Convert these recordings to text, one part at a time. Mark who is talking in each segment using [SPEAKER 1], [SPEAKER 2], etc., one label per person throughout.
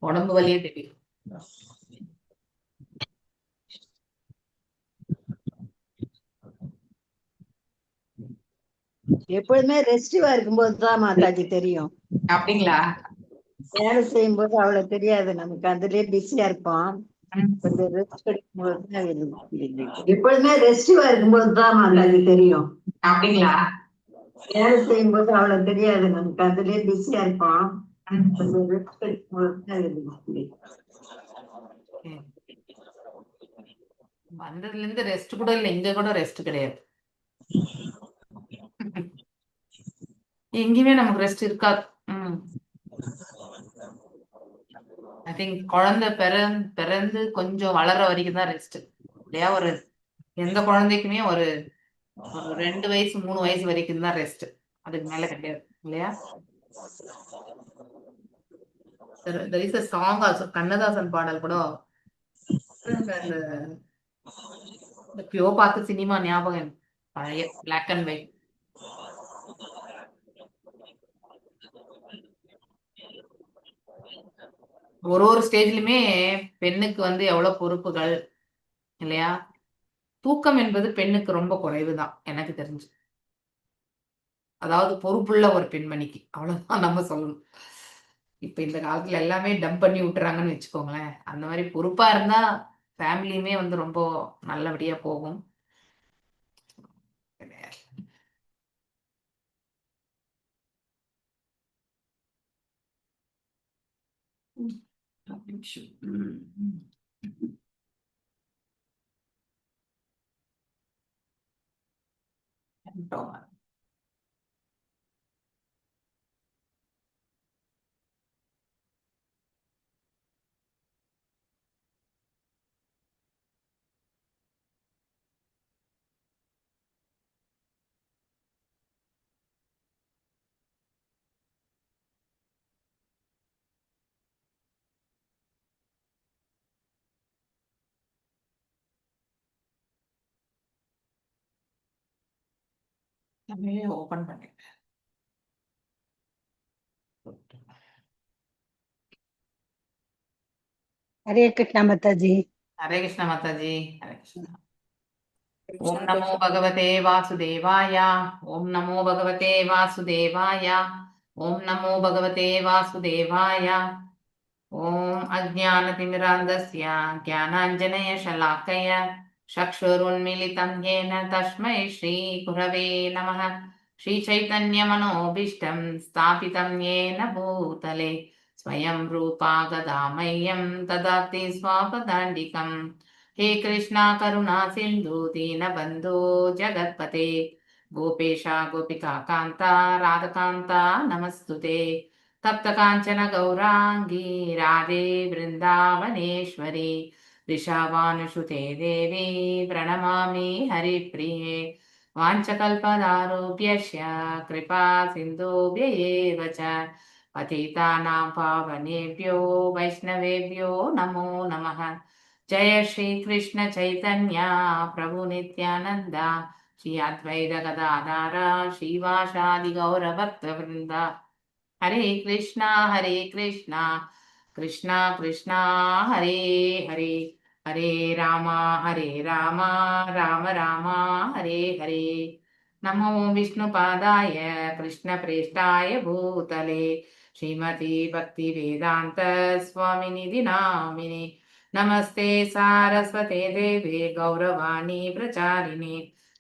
[SPEAKER 1] உடம்பு வலியே தெரியும்.
[SPEAKER 2] எப்பொழுதுமே ரெஸ்டிவா இருக்கும்போது தான் மாதாஜி தெரியும்.
[SPEAKER 1] அப்படிங்களா?
[SPEAKER 2] வேலை செய்யும் போது அவ்வளவு தெரியாது, நமக்கு அதுலயே பிஸியா இருப்போம். கொஞ்சம் ரெஸ்ட் எடுக்கும்போது தான் எப்பொழுதுமே ரெஸ்டிவா இருக்கும்போது தான் மாதாஜி தெரியும்.
[SPEAKER 1] அப்படிங்களா?
[SPEAKER 2] வேலை செய்யும் போது அவ்வளவு தெரியாது, நமக்கு அதுலயே பிஸியா இருப்போம். கொஞ்சம் ரெஸ்ட் எடுக்கும்போது தான்
[SPEAKER 1] வந்ததுல இருந்து ரெஸ்ட் கூட இல்லை, இங்க கூட ரெஸ்ட் கிடையாது. எங்கேயுமே நமக்கு ரெஸ்ட் இருக்காது. ஐ திங்க் குழந்தை பிறந்து கொஞ்சம் வளர்ற வரைக்கும் தான் ரெஸ்ட் இல்லையா? எந்த குழந்தைக்குமே ஒரு 2 வயசு 3 வயசு வரைக்கும் தான் ரெஸ்ட், அதுக்கு மேல கிடையாது இல்லையா? there is a song also, Kannadasan பாடல் கூட இந்த பியோ பார்த்து சினிமா ஞாபகம், பழைய பிளாக் அண்ட் ஒயிட். ஒரு ஸ்டேஜ்லயுமே பெண்ணுக்கு எவ்வளவு பொறுப்புகள் இல்லையா? தூக்கம் என்பது பெண்ணுக்கு ரொம்ப குறைவுதான் எனக்கு தெரிஞ்சு. அதாவது பொறுப்புள்ள ஒரு பெண்மணிக்கு அவ்வளவுதான் நம்ம சொல்லணும். இப்ப இந்த காலத்துல எல்லாமே டம்ப் பண்ணி விட்டுறாங்கன்னு வச்சுக்கோங்களேன். அந்த மாதிரி பொறுப்பா இருந்தா ஃபேமிலியுமே ரொம்ப நல்லபடியா போகும். ஓபன் பண்ணேன்.
[SPEAKER 2] हरे कृष्णा माताजी।
[SPEAKER 1] हरे कृष्णा माताजी। हरे कृष्णा। ओम नमो भगवते वासुदेवाय। ओम नमो भगवते वासुदेवाय। ओम नमो भगवते वासुदेवाय। ओम अज्ञानतिमिरान्धस्य ज्ञानाञ्जनयशलाकया चक्षुरुन्मीलितं येन तस्मै श्रीगुरवे नमः। श्रीचैतन्यमनोभीष्टं स्थापितं येन भूतले स्वयं रूपा गदा मह्यं ददाति स्वापदाण्डिकम्। हे कृष्णा करुणा सिन्धु दीनबन्धो जगत्पते गोपेशा गोपिका कान्ता राधकान्ता नमस्तुते। तप्त कांचन गौरांगी राधे वृंदावनेश्वरी वृषभानुसुते देवी प्रणमामि हरिप्रिये। वाञ्छकल्पतरुभ्यश्च कृपा सिन्धुभ्य एव च पतितानां पावनेभ्यो वैष्णवेभ्यो नमो नमः। जय श्री कृष्ण चैतन्य प्रभु नित्यानंद श्री अद्वैत गदाधर श्रीवासादि गौरभक्तवृंद। हरे कृष्णा कृष्णा कृष्णा हरे हरे, हरे राम राम राम हरे हरे। नमो विष्णुपादाय कृष्णप्रेष्ठाय भूतले श्रीमती भक्ति वेदांत स्वामिनिधि नामिने। नमस्ते सारस्वते देवे गौरवाणी प्रचारिणे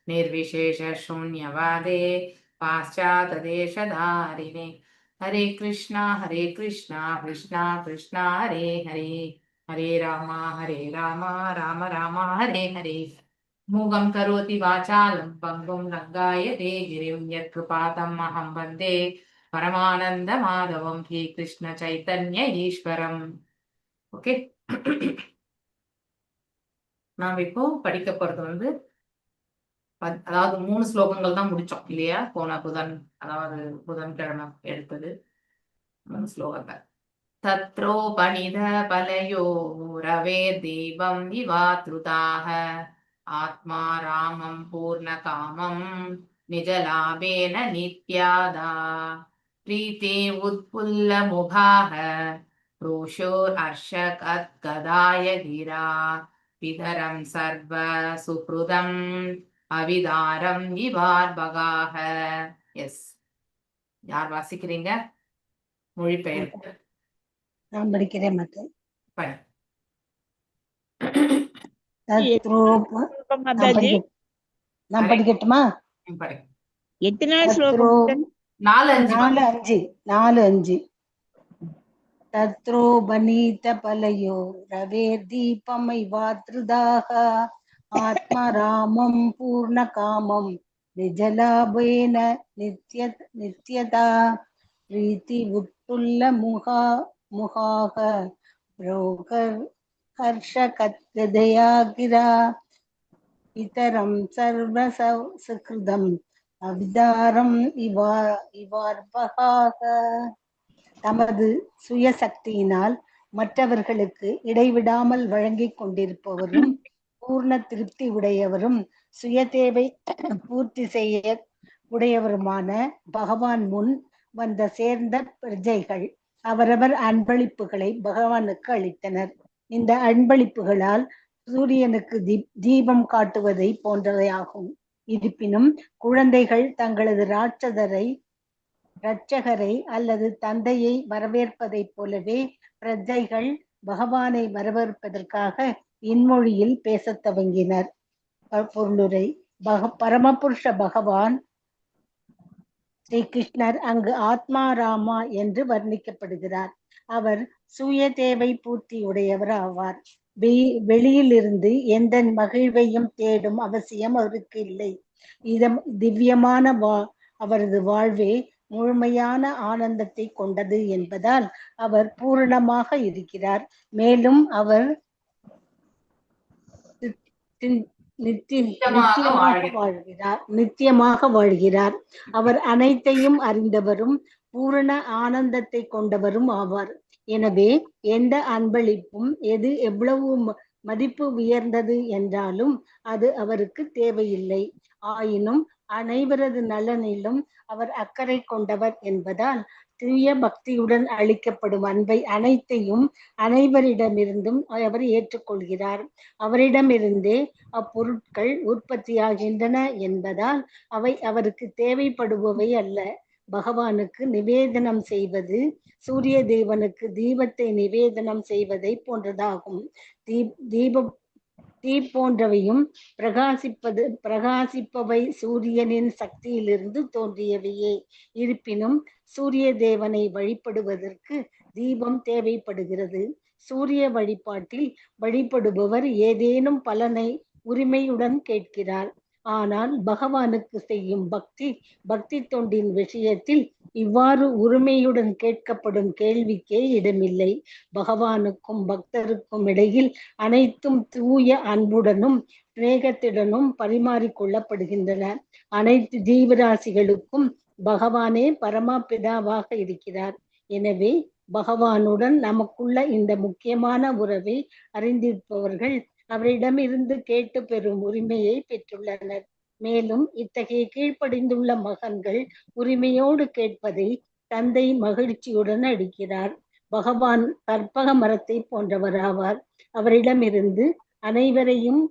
[SPEAKER 1] निर्विशेष शून्यवादे पाश्चातदेशधारिणे। हरे कृष्णा कृष्णा कृष्णा हरे हरे, हरे राम राम राम हरे हरे। मूगं करोति वाचालं पंगुं लङ्घयते गिरिं यत्कृपातमहं वन्दे परमानन्दमाधवं श्री कृष्ण चैतन्य ईश्वरम्। ஓகே, நாம் இப்போ படிக்க போறது அதாவது 3 ஸ்லோகங்கள் தான் முடிச்சோம் இல்லையா? போன புதன்கிழமை எடுத்தது 3 ஸ்லோகங்கள். तत्रोपनिध बलयो रवे दीपं विवातृताः आत्मा रामं पूर्णकामं निजलाभेन नित्यादा प्रीते उत्फुल्लमुखाः ரோஷோர்ஹர்ஷகத் கதாய கிரா பிதரம் சர்வ சுஹ்ருதம் அவிதாரம் இவார்பகாக. எஸ், யார் வாசிக்கிறீங்க? மொழிபெயர்ப்பு
[SPEAKER 3] நான் படிக்கிறேன் மத்த
[SPEAKER 1] படி.
[SPEAKER 3] தத்ரூப
[SPEAKER 4] மாதாஜி
[SPEAKER 3] நான் படிக்கட்டுமா?
[SPEAKER 1] படி.
[SPEAKER 4] எத்தனை
[SPEAKER 3] தத்ரூ
[SPEAKER 4] ஸ்லோகம்?
[SPEAKER 1] 4-5
[SPEAKER 3] 4-5 தத்ரோபனீத பலயோ ரவேர்தீபமைவாத்ருதாக ஆத்மராமம் பூர்ணகாமம் நிஜலாபேன நித்யதா பிரீத்தி உத்துல்ல முகாக ரோகர் ஹர்ஷகத்யதயா கிரா இதரம் சர்வ சுகிருதம் அவிதாரம் இவார்பகாக. தமது சுயசக்தியினால் மற்றவர்களுக்கு இடைவிடாமல் வழங்கிக் கொண்டிருப்பவரும் பூர்ண திருப்தி உடையவரும் சுய தேவை பூர்த்தி செய்ய உடையவருமான பகவான் முன் வந்த சேர்ந்த பிரஜைகள் அவரவர் அன்பளிப்புகளை பகவானுக்கு அளித்தனர். இந்த அன்பளிப்புகளால் சூரியனுக்கு தீபம் காட்டுவதை போன்றவையாகும். இருப்பினும் குழந்தைகள் தங்களது இரட்சகரை அல்லது தந்தையை வரவேற்பதைப் போலவே பிரஜைகள் பகவானை வரவேற்பதற்காக இன்மொழியில் பேசத் துவங்கினர். பொருளுரை. பரமபுருஷ பகவான் ஸ்ரீ கிருஷ்ணர் அங்கு ஆத்மாராமா என்று வர்ணிக்கப்படுகிறார். அவர் சுய தேவை பூர்த்தி உடையவர் ஆவார். வெளியிலிருந்து எந்த மகிழ்வையும் தேடும் அவசியம் அவருக்கு இல்லை. திவ்யமான அவரது வாழ்வே முழுமையான ஆனந்தத்தை கொண்டது என்பதால் அவர் பூரணமாக இருக்கிறார். மேலும் அவர் நித்தியமாக வாழ்கிறார். அவர் அனைத்தையும் அறிந்தவரும் பூரண ஆனந்தத்தை கொண்டவரும் ஆவார். எனவே எந்த அன்பளிப்பும் எது எவ்வளவு மதிப்பு உயர்ந்தது என்றாலும் அது அவருக்கு தேவையில்லை. ஆயினும் அனைவரது நலனிலும் அவர் அக்கறை கொண்டவர் என்பதால் தூய பக்தியுடன் அளிக்கப்படும் அன்பை அனைத்தையும் அனைவரிடமிருந்தும் அவர் ஏற்றுக்கொள்கிறார். அவரிடமிருந்தே அப்பொருட்கள் உற்பத்தியாகின்றன என்பதால் அவை அவருக்கு தேவைப்படுபவை அல்ல. பகவானுக்கு நிவேதனம் செய்வது சூரிய தேவனுக்கு தீபத்தை நிவேதனம் செய்வதை போன்றதாகும். தீ போன்றவையும் பிரகாசிப்பவை சூரியனின் சக்தியிலிருந்து தோன்றியவையே. இருப்பினும் சூரிய தேவனை வழிபடுவதற்கு தீபம் தேவைப்படுகிறது. சூரிய வழிபாட்டில் வழிபடுபவர் ஏதேனும் பலனை உரிமையுடன் கேட்கிறார். ஆனால் பகவானுக்கு செய்யும் பக்தி தொண்டின் விஷயத்தில் இவ்வாறு உரிமையுடன் கேட்கப்படும் கேள்விக்கே இடமில்லை. பகவானுக்கும் பக்தருக்கும் இடையில் அனைத்தும் தூய அன்புடனும் சிநேகத்துடனும் பரிமாறிக்கொள்ளப்படுகின்றன. அனைத்து ஜீவராசிகளுக்கும் பகவானே பரமபிதாவாக இருக்கிறார். எனவே பகவானுடன் நமக்குள்ள இந்த முக்கியமான உறவை அறிந்திருப்பவர்கள் அவரிடமிருந்து கேட்டு பெறும் உரிமையை பெற்றுள்ளனர். மேலும் இத்தகைய கீழ்ப்படிந்துள்ள மகன்கள் உரிமையோடு கேட்பதை தந்தை மகிழ்ச்சியுடன் அளிக்கிறார். பகவான் கற்பக மரத்தை போன்றவராவார். அவரிடமிருந்து அனைவரையும்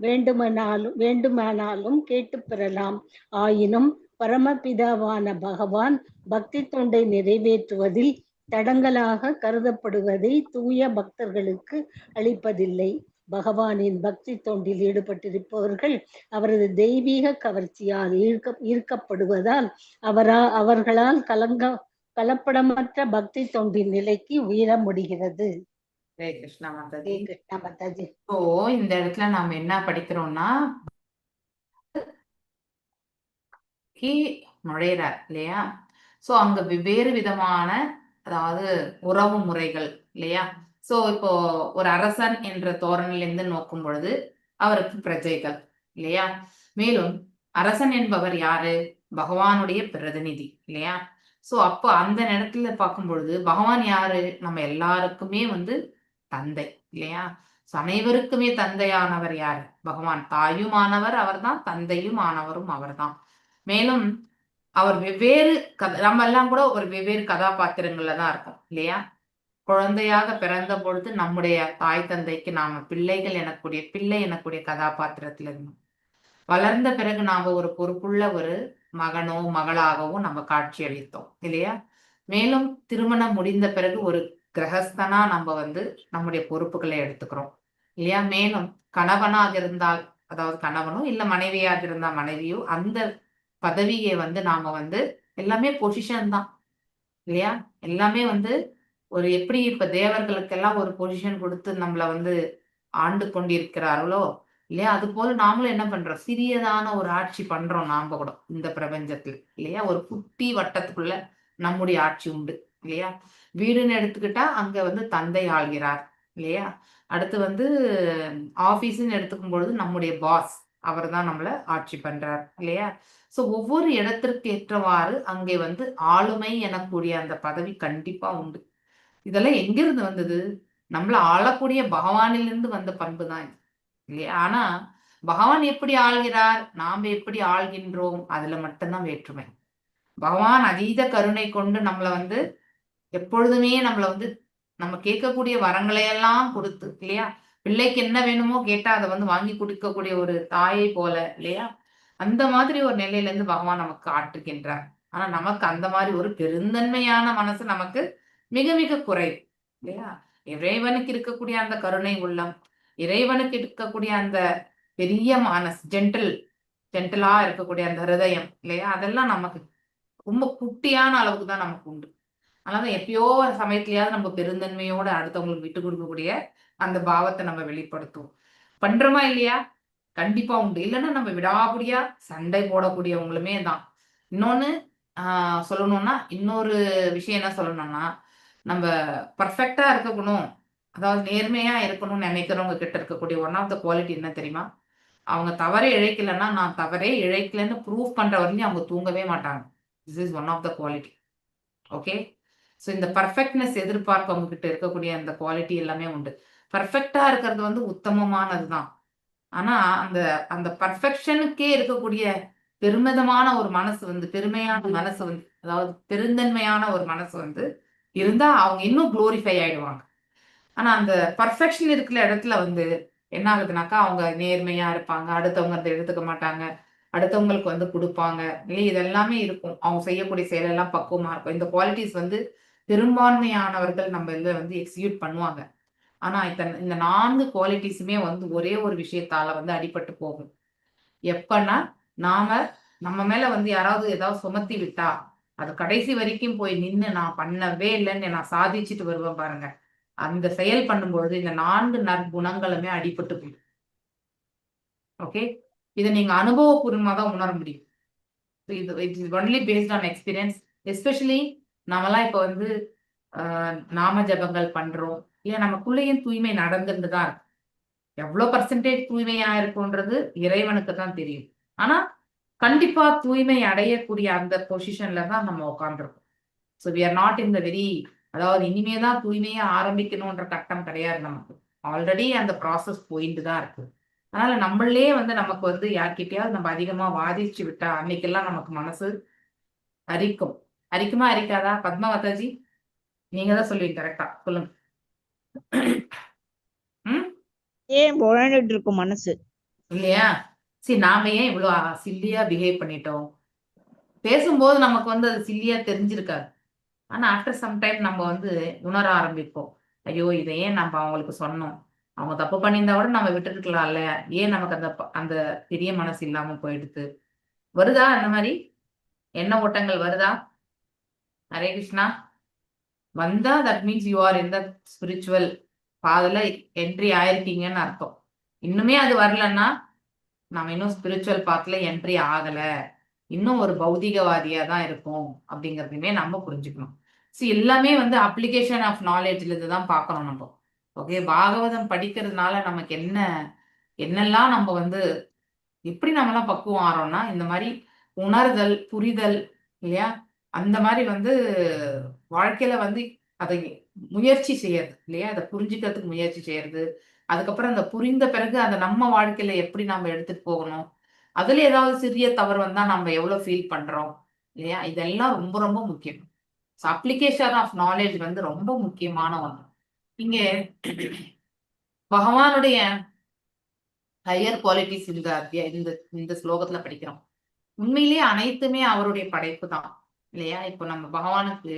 [SPEAKER 3] வேண்டுமானாலும் கேட்டு பெறலாம். ஆயினும் பரமபிதாவான பகவான் பக்தி தொண்டை நிறைவேற்றுவதில் தடங்கலாக கருதப்படுவதை தூய பக்தர்களுக்கு அளிப்பதில்லை. பகவானின் பக்தி தொண்டில் ஈடுபட்டிருப்பவர்கள் அவரது தெய்வீக கவர்ச்சியால் ஈர்க்கப்படுவதால் அவர்களால் கலப்படமற்ற பக்தி தொண்டின் நிலைக்கு உயர முடிகிறது.
[SPEAKER 1] ஹரே கிருஷ்ணா மாதாஜி.
[SPEAKER 3] கிருஷ்ணா மாதாஜி.
[SPEAKER 1] இப்போ இந்த இடத்துல நாம என்ன படிக்கிறோம்னா, நுழையிறார் இல்லையா? சோ அங்க வெவ்வேறு விதமான, அதாவது உறவு முறைகள் இல்லையா? சோ இப்போ ஒரு அரசன் என்ற தோரணிலிருந்து நோக்கும் பொழுது அவருக்கு பிரஜைகள் இல்லையா? மேலும் அரசன் என்பவர் யாரு? பகவானுடைய பிரதிநிதி இல்லையா? சோ அப்போ அந்த நேரத்துல பார்க்கும் பொழுது பகவான் யாரு? நம்ம எல்லாருக்குமே தந்தை இல்லையா? அனைவருக்குமே தந்தையானவர் யாரு? பகவான். தாயுமானவர் அவர்தான், தந்தையும் ஆனவரும் அவர்தான். மேலும் அவர் வெவ்வேறு நம்ம எல்லாம் கூட ஒரு வெவ்வேறு கதாபாத்திரங்கள்ல தான் இருக்கும் இல்லையா? குழந்தையாக பிறந்த பொழுது நம்முடைய தாய் தந்தைக்கு நாம பிள்ளைகள் எனக்கூடிய பிள்ளை எனக்கூடிய கதாபாத்திரத்துல இருந்தோம். வளர்ந்த பிறகு நாம ஒரு பொறுப்புள்ள ஒரு மகனோ மகளாகவோ நம்ம காட்சி அளித்தோம் இல்லையா? மேலும் திருமணம் முடிந்த பிறகு ஒரு கிரகஸ்தனா நம்ம வந்து நம்முடைய பொறுப்புகளை எடுத்துக்கிறோம் இல்லையா? மேலும் கணவனாக இருந்தால், அதாவது கணவனோ இல்ல மனைவியாக இருந்தா மனைவியோ, அந்த பதவியை வந்து நாம வந்து எல்லாமே பொசிஷன் தான் இல்லையா? எல்லாமே வந்து ஒரு எப்படி இப்ப தேவர்களுக்கெல்லாம் ஒரு பொசிஷன் கொடுத்து நம்மள வந்து ஆண்டு கொண்டிருக்கிறார்களோ இல்லையா? அது போல நாமளும் என்ன பண்றோம்? சிறியதான ஒரு ஆட்சி பண்றோம் நாம கூட இந்த பிரபஞ்சத்துல இல்லையா? ஒரு குட்டி வட்டத்துக்குள்ள நம்முடைய ஆட்சி உண்டு இல்லையா? வீடுன்னு எடுத்துக்கிட்டா அங்க வந்து தந்தை ஆள்கிறார் இல்லையா? அடுத்து வந்து ஆபீஸ்ன்னு எடுத்துக்கும் பொழுது நம்முடைய பாஸ் அவர் தான் நம்மள ஆட்சி பண்றார் இல்லையா? சோ ஒவ்வொரு இடத்திற்கு ஏற்றவாறு அங்கே வந்து ஆளுமை எனக்கூடிய அந்த பதவி கண்டிப்பா உண்டு. இதெல்லாம் எங்கிருந்து வந்தது? நம்மள ஆளக்கூடிய பகவானிலிருந்து வந்த பண்பு தான் இது. இல்லையா? ஆனா, பகவான் எப்படி ஆள்கிறார்? நாம எப்படி ஆள்கின்றோம்? அதுல மட்டும்தான் வேற்றுமை. பகவான் அதீத கருணை கொண்டு நம்மள வந்து எப்பொழுதுமே நம்மள வந்து நம்ம கேட்கக்கூடிய வரங்களை எல்லாம் கொடுத்து இல்லையா? பிள்ளைக்கு என்ன வேணுமோ கேட்டா அத வந்து வாங்கி குடுக்கக்கூடிய ஒரு தாயை போல இல்லையா? அந்த மாதிரி ஒரு நிலையில இருந்து பகவான் நமக்கு ஆட்டுகின்றார். ஆனா நமக்கு அந்த மாதிரி ஒரு பெருந்தன்மையான மனசு நமக்கு மிக மிக குறைவு இல்லையா? இறைவனுக்கு இருக்கக்கூடிய அந்த கருணை உள்ளம், இறைவனுக்கு இருக்கக்கூடிய அந்த பெரிய மனசு, ஜென்டிலா இருக்கக்கூடிய அந்த ஹிருதயம் இல்லையா? அதெல்லாம் நமக்கு ரொம்ப குட்டியான அளவுக்கு தான் நமக்கு உண்டு. அதனால எப்பயோ ஒரு சமயத்திலயாவது நம்ம பெருந்தன்மையோட அடுத்தவங்களுக்கு விட்டு கொடுக்கக்கூடிய அந்த பாவத்தை நம்ம வெளிப்படுத்துவோம். பண்றோமா இல்லையா? கண்டிப்பா உண்டு. இல்லன்னா நம்ம விடாப்பிடியா சண்டை போடக்கூடியவங்களுமே தான். இன்னொன்னு சொல்லணும்னா, இன்னொரு விஷயம் என்ன சொல்லணும்னா, நம்ம பெர்ஃபெக்ட்டா இருக்கணும். அதாவது நேர்மையா இருக்கணும்னு நினைக்கிறவங்க கிட்ட இருக்கக்கூடிய ஒன் ஆஃப் த குவாலிட்டி என்ன தெரியுமா? அவங்க தவறே இழைக்கலன்னா, நான் தவறே இழைக்கலன்னு ப்ரூஃப் பண்ற வரையும் அவங்க தூங்கவே மாட்டாங்க. This is one of the quality. Okay. So இந்த பெர்ஃபெக்ட்னஸ் எதிர்பார்ப்பவங்க கிட்ட இருக்கக்கூடிய அந்த குவாலிட்டி எல்லாமே உண்டு. பெர்ஃபெக்ட்டா இருக்கிறது வந்து உத்தமமானது தான். ஆனா, அந்த அந்த பெர்ஃபெக்ஷனுக்கே இருக்கக்கூடிய பெருமிதமான ஒரு மனசு வந்து பெருமையான மனசு வந்து அதாவது பெருந்தன்மையான ஒரு மனசு வந்து இருந்தா, அவங்க இன்னும் குளோரிஃபை ஆயிடுவாங்க. ஆனா, அந்த பெர்ஃபெக்ஷன் இருக்கிற இடத்துல வந்து என்ன ஆகுதுனாக்கா, அவங்க நேர்மையா இருப்பாங்க. அடுத்தவங்க அத எடுத்துக்க மாட்டாங்க. அடுத்தவங்களுக்கு வந்து குடுப்பாங்க. இது எல்லாமே இருக்கும். அவங்க செய்யக்கூடிய செயல் எல்லாம் பக்குவமா இருக்கும். இந்த குவாலிட்டீஸ் வந்து பெரும்பான்மையானவர்கள் நம்ம இதுல வந்து எக்ஸிக்யூட் பண்ணுவாங்க. ஆனா, இந்த 4 குவாலிட்டீஸுமே வந்து ஒரே ஒரு விஷயத்தால வந்து அடிபட்டு போகும். எப்பன்னா, நாம நம்ம மேல வந்து யாராவது ஏதாவது சுமத்தி விட்டா, அது கடைசி வரைக்கும் போய் நின்னு நான் பண்ணவே இல்லன்னு நான் சாதிச்சுட்டு வருவேன் பாருங்க. அந்த செயல் பண்ணும்பொழுது இந்த 4 நற்குணங்களுமே அடிபட்டு போயிடும். ஓகே. இத நீங்க அனுபவபூர்வமா தான் உணர முடியும். It is only based on experience. Especially நாமெல்லாம் இப்ப வந்து நாம ஜபங்கள் பண்றோம். இல்ல நமக்குள்ளேயும் தூய்மை நடந்துட்டு தான் இருக்கு. எவ்வளோ பெர்சன்டேஜ் தூய்மையா இருக்கும்ன்றது இறைவனுக்கு தான் தெரியும். ஆனா, கண்டிப்பா தூய்மை அடையக்கூடிய அந்த பொசிஷன்ல தான் நம்ம உட்கார்ந்துருக்கோம். So we are not in the very அதாவது இனிமே தான் தூய்மையா ஆரம்பிக்கணுன்ற கட்டம் கிடையாது நமக்கு. ஆல்ரெடி அந்த ப்ராசஸ் போயிட்டு தான் இருக்கு. அதனால நம்மளே வந்து நமக்கு வந்து யார்கிட்டயாவது நம்ம அதிகமா வாதிச்சு விட்டா, அன்னைக்கெல்லாம் நமக்கு மனசு அரிக்கும். அரிக்குமா? அரிக்காதா? பத்மாவதாஜி? நீங்க தான் சொல்லுவீங்க கரெக்ட்டா. சொல்லுங்க. ம்.
[SPEAKER 4] ஏன் புழண்டுட்டு இருக்கும் மனசு?
[SPEAKER 1] இல்லையா? சரி நாம ஏன் இவ்ளோ சில்லியா பிஹேவ் பண்ணிட்டோம்? பேசும்போது நமக்கு வந்து அது சில்லியா தெரிஞ்சிருக்காது. ஆனா ஆஃப்டர் சம் டைம் நம்ம வந்து உணர ஆரம்பிப்போம். ஐயோ! இத ஏன் நம்ம அவங்களுக்கு சொன்னோம்? அவங்க தப்பு பண்ணியிருந்தா கூட நம்ம விட்டுருக்கலாம்ல. ஏன் நமக்கு அந்த பெரிய மனசு இல்லாம போயிடுத்து? வருதா அந்த மாரி? எண்ண ஓட்டங்கள் வருதா? ஹரே கிருஷ்ணா. வந்தா that means you are in the spiritual பாதைல என்ட்ரி ஆயிருக்கீங்கன்னு அர்த்தம். இன்னுமே அது வரலன்னா, நாம இன்னும் ஸ்பிரிச்சுவல் பாத்ல என்ட்ரி ஆகல. இன்னும் ஒரு பௌதீகவாதியா தான் இருக்கோம் அப்படிங்கிறதையுமே நம்ம புரிஞ்சுக்கணும். எல்லாமே வந்து அப்ளிகேஷன் ஆஃப் நாலேட்ஜ்ல இருந்து தான் பார்க்கணும் நம்ம. ஓகே. பாகவதம் படிக்கிறதுனால நமக்கு என்னெல்லாம் நம்ம வந்து எப்படி நம்மலாம் பக்குவம் ஆறோம்னா, இந்த மாரி உணர்தல், புரிதல் இல்லையா? அந்த மாரி வந்து வாழ்க்கையில வந்து அதை முயற்சி செய்யறது இல்லையா? அத புரிஞ்சுக்கிறதுக்கு முயற்சி செய்யறது. அதுக்கப்புறம் அந்த புரிந்த பிறகு அத நம்ம வாழ்க்கையில எப்படி நாம எடுத்துட்டு போகணும்? அதுல ஏதாவது சிறிய தவறு வந்தா நம்ம எவ்வளோ ஃபீல் பண்றோம்? இல்லையா? இதெல்லாம் ரொம்ப ரொம்ப முக்கியம். அப்ளிகேஷன் ஆஃப் நாலேஜ் வந்து ரொம்ப முக்கியமான ஒன்று. இங்க பகவானுடைய ஹையர் குவாலிட்டிஸ் இந்த ஸ்லோகத்துல படிக்கிறோம். உண்மையிலேயே அனைத்துமே அவருடைய படைப்பு தான் இல்லையா? இப்போ நம்ம பகவானுக்கு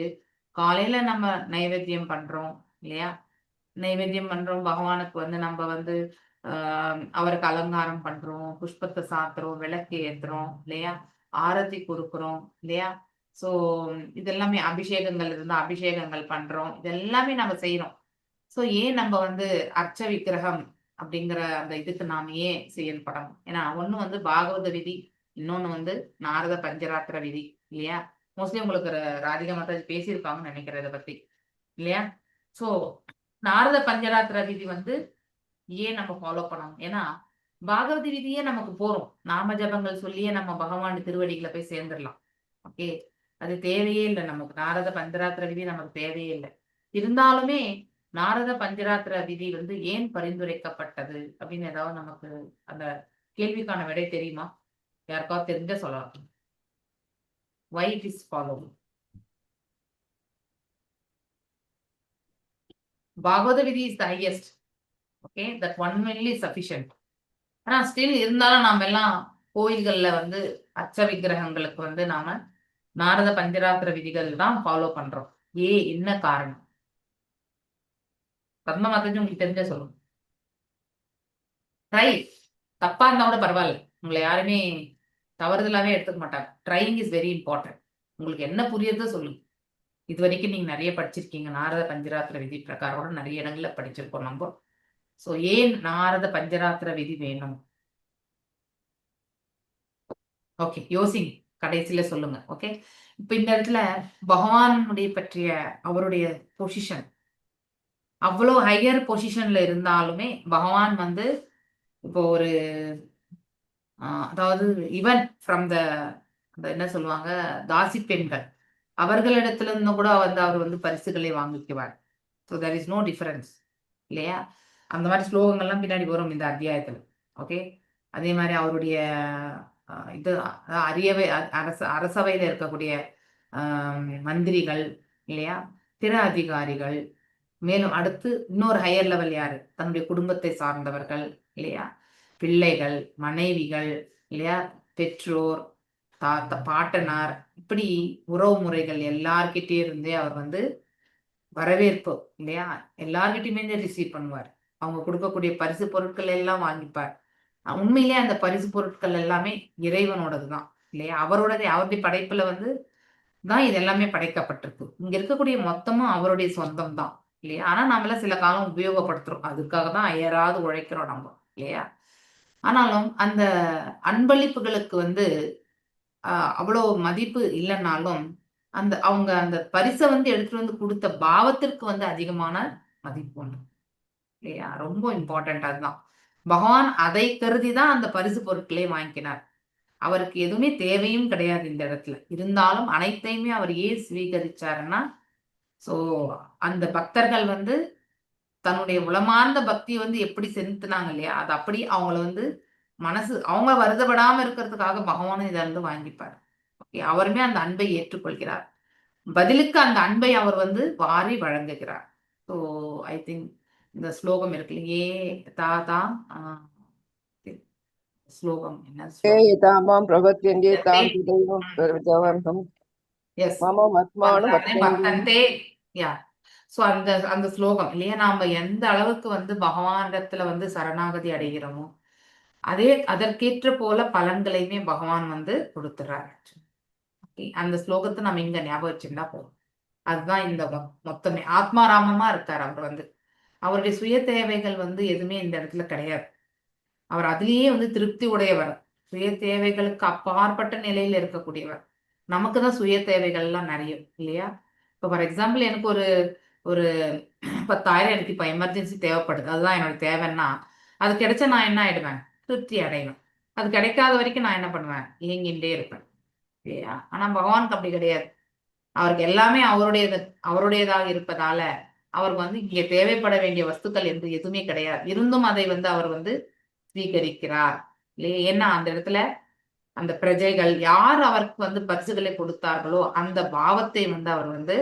[SPEAKER 1] காலையில நம்ம நைவேத்தியம் பண்றோம் இல்லையா? நைவேத்தியம் பண்றோம் பகவானுக்கு வந்து நம்ம வந்து அவருக்கு அலங்காரம் பண்றோம், புஷ்பத்தை சாத்துறோம், விளக்கு ஏத்துறோம் இல்லையா? ஆரத்தி கொடுக்குறோம் இல்லையா? சோ இதெல்லாமே அபிஷேகங்கள் இருந்தா அபிஷேகங்கள் பண்றோம், இதெல்லாமே நம்ம செய்யறோம். சோ ஏன் நம்ம வந்து அர்ச்ச விக்கிரகம் அப்படிங்கிற அந்த இதுக்கு நாம ஏன் செயல்படணும்? ஏன்னா ஒண்ணு வந்து பாகவத விதி, இன்னொன்னு வந்து நாரத பஞ்சராத்திர விதி இல்லையா? மோஸ்ட்லி உங்களுக்கு ராதிகா மாதாஜி பேசியிருப்பாங்கன்னு நினைக்கிறேன் இதை பத்தி இல்லையா? சோ நாரத பஞ்சராத்திர விதி வந்து ஏன் நம்ம ஃபாலோ பண்ணணும்? ஏன்னா பாகவத விதியே நமக்கு போறோம், நாம ஜபங்கள் சொல்லியே நம்ம பகவான் திருவடிகளை போய் சேர்ந்துடலாம். ஓகே, அது தேவையே இல்லை நமக்கு. நாரத பஞ்சராத்திர விதி நமக்கு தேவையே இல்லை. இருந்தாலுமே நாரத பஞ்சராத்திர விதி வந்து ஏன் பரிந்துரைக்கப்பட்டது அப்படின்னு ஏதாவது நமக்கு அந்த கேள்விக்கான விடை தெரியுமா? யாருக்காவது தெரிஞ்ச சொல்லலாம். Why it is followed? பாகவத விதி is the highest. Okay, that one only is sufficient. ஆனா ஸ்டில் இருந்தாலும் நாம எல்லாம் கோயில்கள்ல வந்து அச்ச விக்கிரகங்களுக்கு வந்து நாம நாரத பஞ்சராத்திர விதிகள் தான் ஃபாலோ பண்றோம். என்ன காரணம்? பத்மா மாதாஜி உங்களுக்கு தெரிஞ்ச சொல்லுங்க. ட்ரை, தப்பா இருந்தா கூட பரவாயில்ல, உங்களை யாருமே தவறுதலாவே எடுத்துக்க மாட்டாங்க. Trying is very important. உங்களுக்கு என்ன புரியுதோ சொல்லுங்க. இது வரைக்கும் நீங்க நிறைய படிச்சிருக்கீங்க, நாரத பஞ்சராத்திர விதி பிரகாரம் நிறைய இடங்கள்ல படிச்சிருக்கோம் நம்ம. சோ ஏன் நாரத பஞ்சராத்திர விதி வேணும்? ஓகே, யோசிங்க, கடைசியில சொல்லுங்க. ஓகே, இப்ப இந்த இடத்துல பகவானுடைய பற்றிய அவருடைய பொசிஷன் அவ்வளோ ஹையர் பொசிஷன்ல இருந்தாலுமே பகவான் வந்து இப்போ ஒரு அதாவது ஈவன் ஃப்ரம் த என்ன சொல்லுவாங்க, தாசி பெண்கள் அவர்களிடத்துல இருந்து கூட வந்து அவர் வந்து பரிசுகளை வாங்கிக்குவார். So there is no difference இல்லையா? அந்த மாதிரி ஸ்லோகங்கள்லாம் பின்னாடி வரும் இந்த அத்தியாயத்துல. ஓகே, அதே மாதிரி அவருடைய இது அரியவை அரசவையில இருக்கக்கூடிய மந்திரிகள் இல்லையா, திற அதிகாரிகள், மேலும் அடுத்து இன்னொரு ஹையர் லெவல் யாரு, தன்னுடைய குடும்பத்தை சார்ந்தவர்கள் இல்லையா, பிள்ளைகள், மனைவிகள் இல்லையா, பெற்றோர், பாட்டனார், இப்படி உறவு முறைகள் எல்லார்கிட்டே இருந்தே அவர் வந்து வரவேற்பு இல்லையா, எல்லார்கிட்டயுமே ரிசீவ் பண்ணுவார். அவங்க கொடுக்கக்கூடிய பரிசு பொருட்கள் எல்லாம் வாங்கிப்பார். உண்மையிலேயே அந்த பரிசு பொருட்கள் எல்லாமே இறைவனோடது தான் இல்லையா? அவருடைய படைப்புல வந்து தான் இது எல்லாமே படைக்கப்பட்டிருக்கு. இங்க இருக்கக்கூடிய மொத்தமும் அவருடைய சொந்தம் தான் இல்லையா? ஆனா நம்மள சில காலம் உபயோகப்படுத்துறோம், அதுக்காக தான் அயராது உழைக்கிறோம் நம்ம இல்லையா? ஆனாலும் அந்த அன்பளிப்புகளுக்கு வந்து அவ்வளோ மதிப்பு இல்லைன்னாலும் அவங்க அந்த பரிசை வந்து எடுத்துட்டு வந்து கொடுத்த பாவத்திற்கு வந்து அதிகமான மதிப்பு உண்டு இல்லையா? ரொம்ப இம்பார்ட்டன்ட் அதுதான். பகவான் அதை கருதி தான் அந்த பரிசு பொருட்களே வாங்கினார். அவருக்கு எதுவுமே தேவையும் கிடையாது இந்த இடத்துல. இருந்தாலும் அனைத்தையுமே அவர் ஏன் ஸ்வீகரிச்சாருன்னா, சோ அந்த பக்தர்கள் வந்து தன்னுடைய உளமார்ந்த பக்தியை வந்து எப்படி செலுத்தினாங்க இல்லையா, அது அப்படி அவங்கள வந்து மனசு அவங்க வருத்தப்படாம இருக்கிறதுக்காக பகவானும் இதை வந்து வாங்கிப்பார். அவருமே அந்த அன்பை ஏற்றுக்கொள்கிறார். பதிலுக்கு அந்த அன்பை அவர் வந்து வாரி வழங்குகிறார். ஸோ ஐ திங்க் இந்த ஸ்லோகம் இருக்கு இல்லையே, தாதா ஸ்லோகம் என்ன
[SPEAKER 5] தாமாம் பிரபத்யந்தே தாம் ஹிருதயம் பிரஜவந்தம் மம மத்மானு வர்த்தந்தே.
[SPEAKER 1] யா, சோ அந்த ஸ்லோகம் இல்லையா, நாம எந்த அளவுக்கு வந்து பகவானிடத்துல வந்து சரணாகதி அடைகிறோமோ அதற்கேற்ற போல பலன்களையுமே பகவான் வந்து கொடுத்துறாரு. அந்த ஸ்லோகத்தை நம்ம இங்க ஞாபகம் வச்சுருந்தா போதும். அதுதான் இந்த மொத்தமே. ஆத்மாராமமா இருக்கார் அவர் வந்து. அவருடைய சுய தேவைகள் வந்து எதுவுமே இந்த இடத்துல கிடையாது. அவர் அதுலேயே வந்து திருப்தி உடையவர், சுய தேவைகளுக்கு அப்பாற்பட்ட நிலையில இருக்கக்கூடியவர். நமக்கு தான் சுய தேவைகள்லாம் நிறைய இல்லையா? இப்போ ஃபார் எக்ஸாம்பிள் எனக்கு ஒரு 10,000 எனக்கு இப்போ எமர்ஜென்சி தேவைப்படுது, அதுதான் என்னோட தேவைன்னா அது கிடைச்சா நான் என்ன ஆயிடுவேன், திருப்தி அடைவேன். அது கிடைக்காத வரைக்கும் நான் என்ன பண்ணுவேன், இயங்கிட்டே இருப்பேன் இல்லையா? ஆனா பகவானுக்கு அப்படி கிடையாது. அவருக்கு எல்லாமே அவருடையதாக இருப்பதால அவருக்கு வந்து இங்கே தேவைப்பட வேண்டிய வஸ்துக்கள் எதுவுமே கிடையாது. இருந்தும் அதை வந்து அவர் வந்து ஸ்வீகரிக்கிறார் இல்லையா? ஏன்னா அந்த இடத்துல அந்த பிரஜைகள் யார் அவருக்கு வந்து பரிசுகளை கொடுத்தார்களோ அந்த பாவத்தை வந்து அவர் வந்து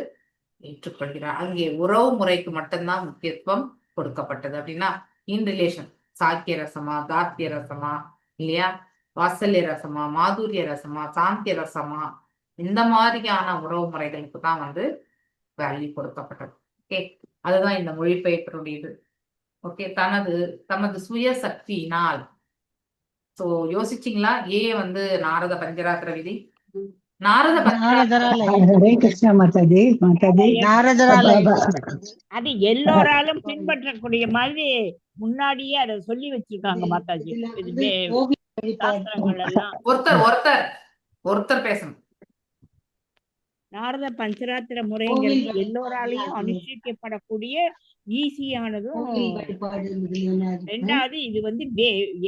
[SPEAKER 1] ஏற்றுக்கொள்கிறார். அங்கே உறவு முறைக்கு மட்டும்தான் முக்கியத்துவம் கொடுக்கப்பட்டது. அப்படின்னா இன் ரிலேஷன், சாக்கிய ரசமா, தாத்திய ரசமா, இல்லையா, வாத்சல்ய ரசமா, மாதுரிய ரசமா, சாந்திய ரசமா, இந்த மாதிரியான உறவு முறைகளுக்கு தான் வந்து வேல்யூ கொடுக்கப்பட்டது. ஓகே, அதுதான் இந்த மொழிபெயர்ப்பினுடையது. ஓகே, தமது சுய சக்தியினால். சோ யோசிச்சிங்களா? வந்து நாரத பஞ்சராத்திர விதி. நாரத
[SPEAKER 3] நாரதரால
[SPEAKER 2] ஹரே கிருஷ்ணா மாதாஜி. மாதாஜி
[SPEAKER 3] நாரதரால
[SPEAKER 4] அது எல்லோராலும் பின்பற்றக்கூடிய மாதிரி முன்னாடியே அதை சொல்லி வச்சிருக்காங்க மாதாஜி. இது சாஸ்திரங்கள் எல்லாம்.
[SPEAKER 1] ஒருத்தர் பேசணும்.
[SPEAKER 4] நாரத பஞ்சராத்திர முறைங்கிறது எல்லோராலையும் அனுஷ்டிக்கப்படக்கூடிய ஈஸியானதும், ரெண்டாவது இது வந்து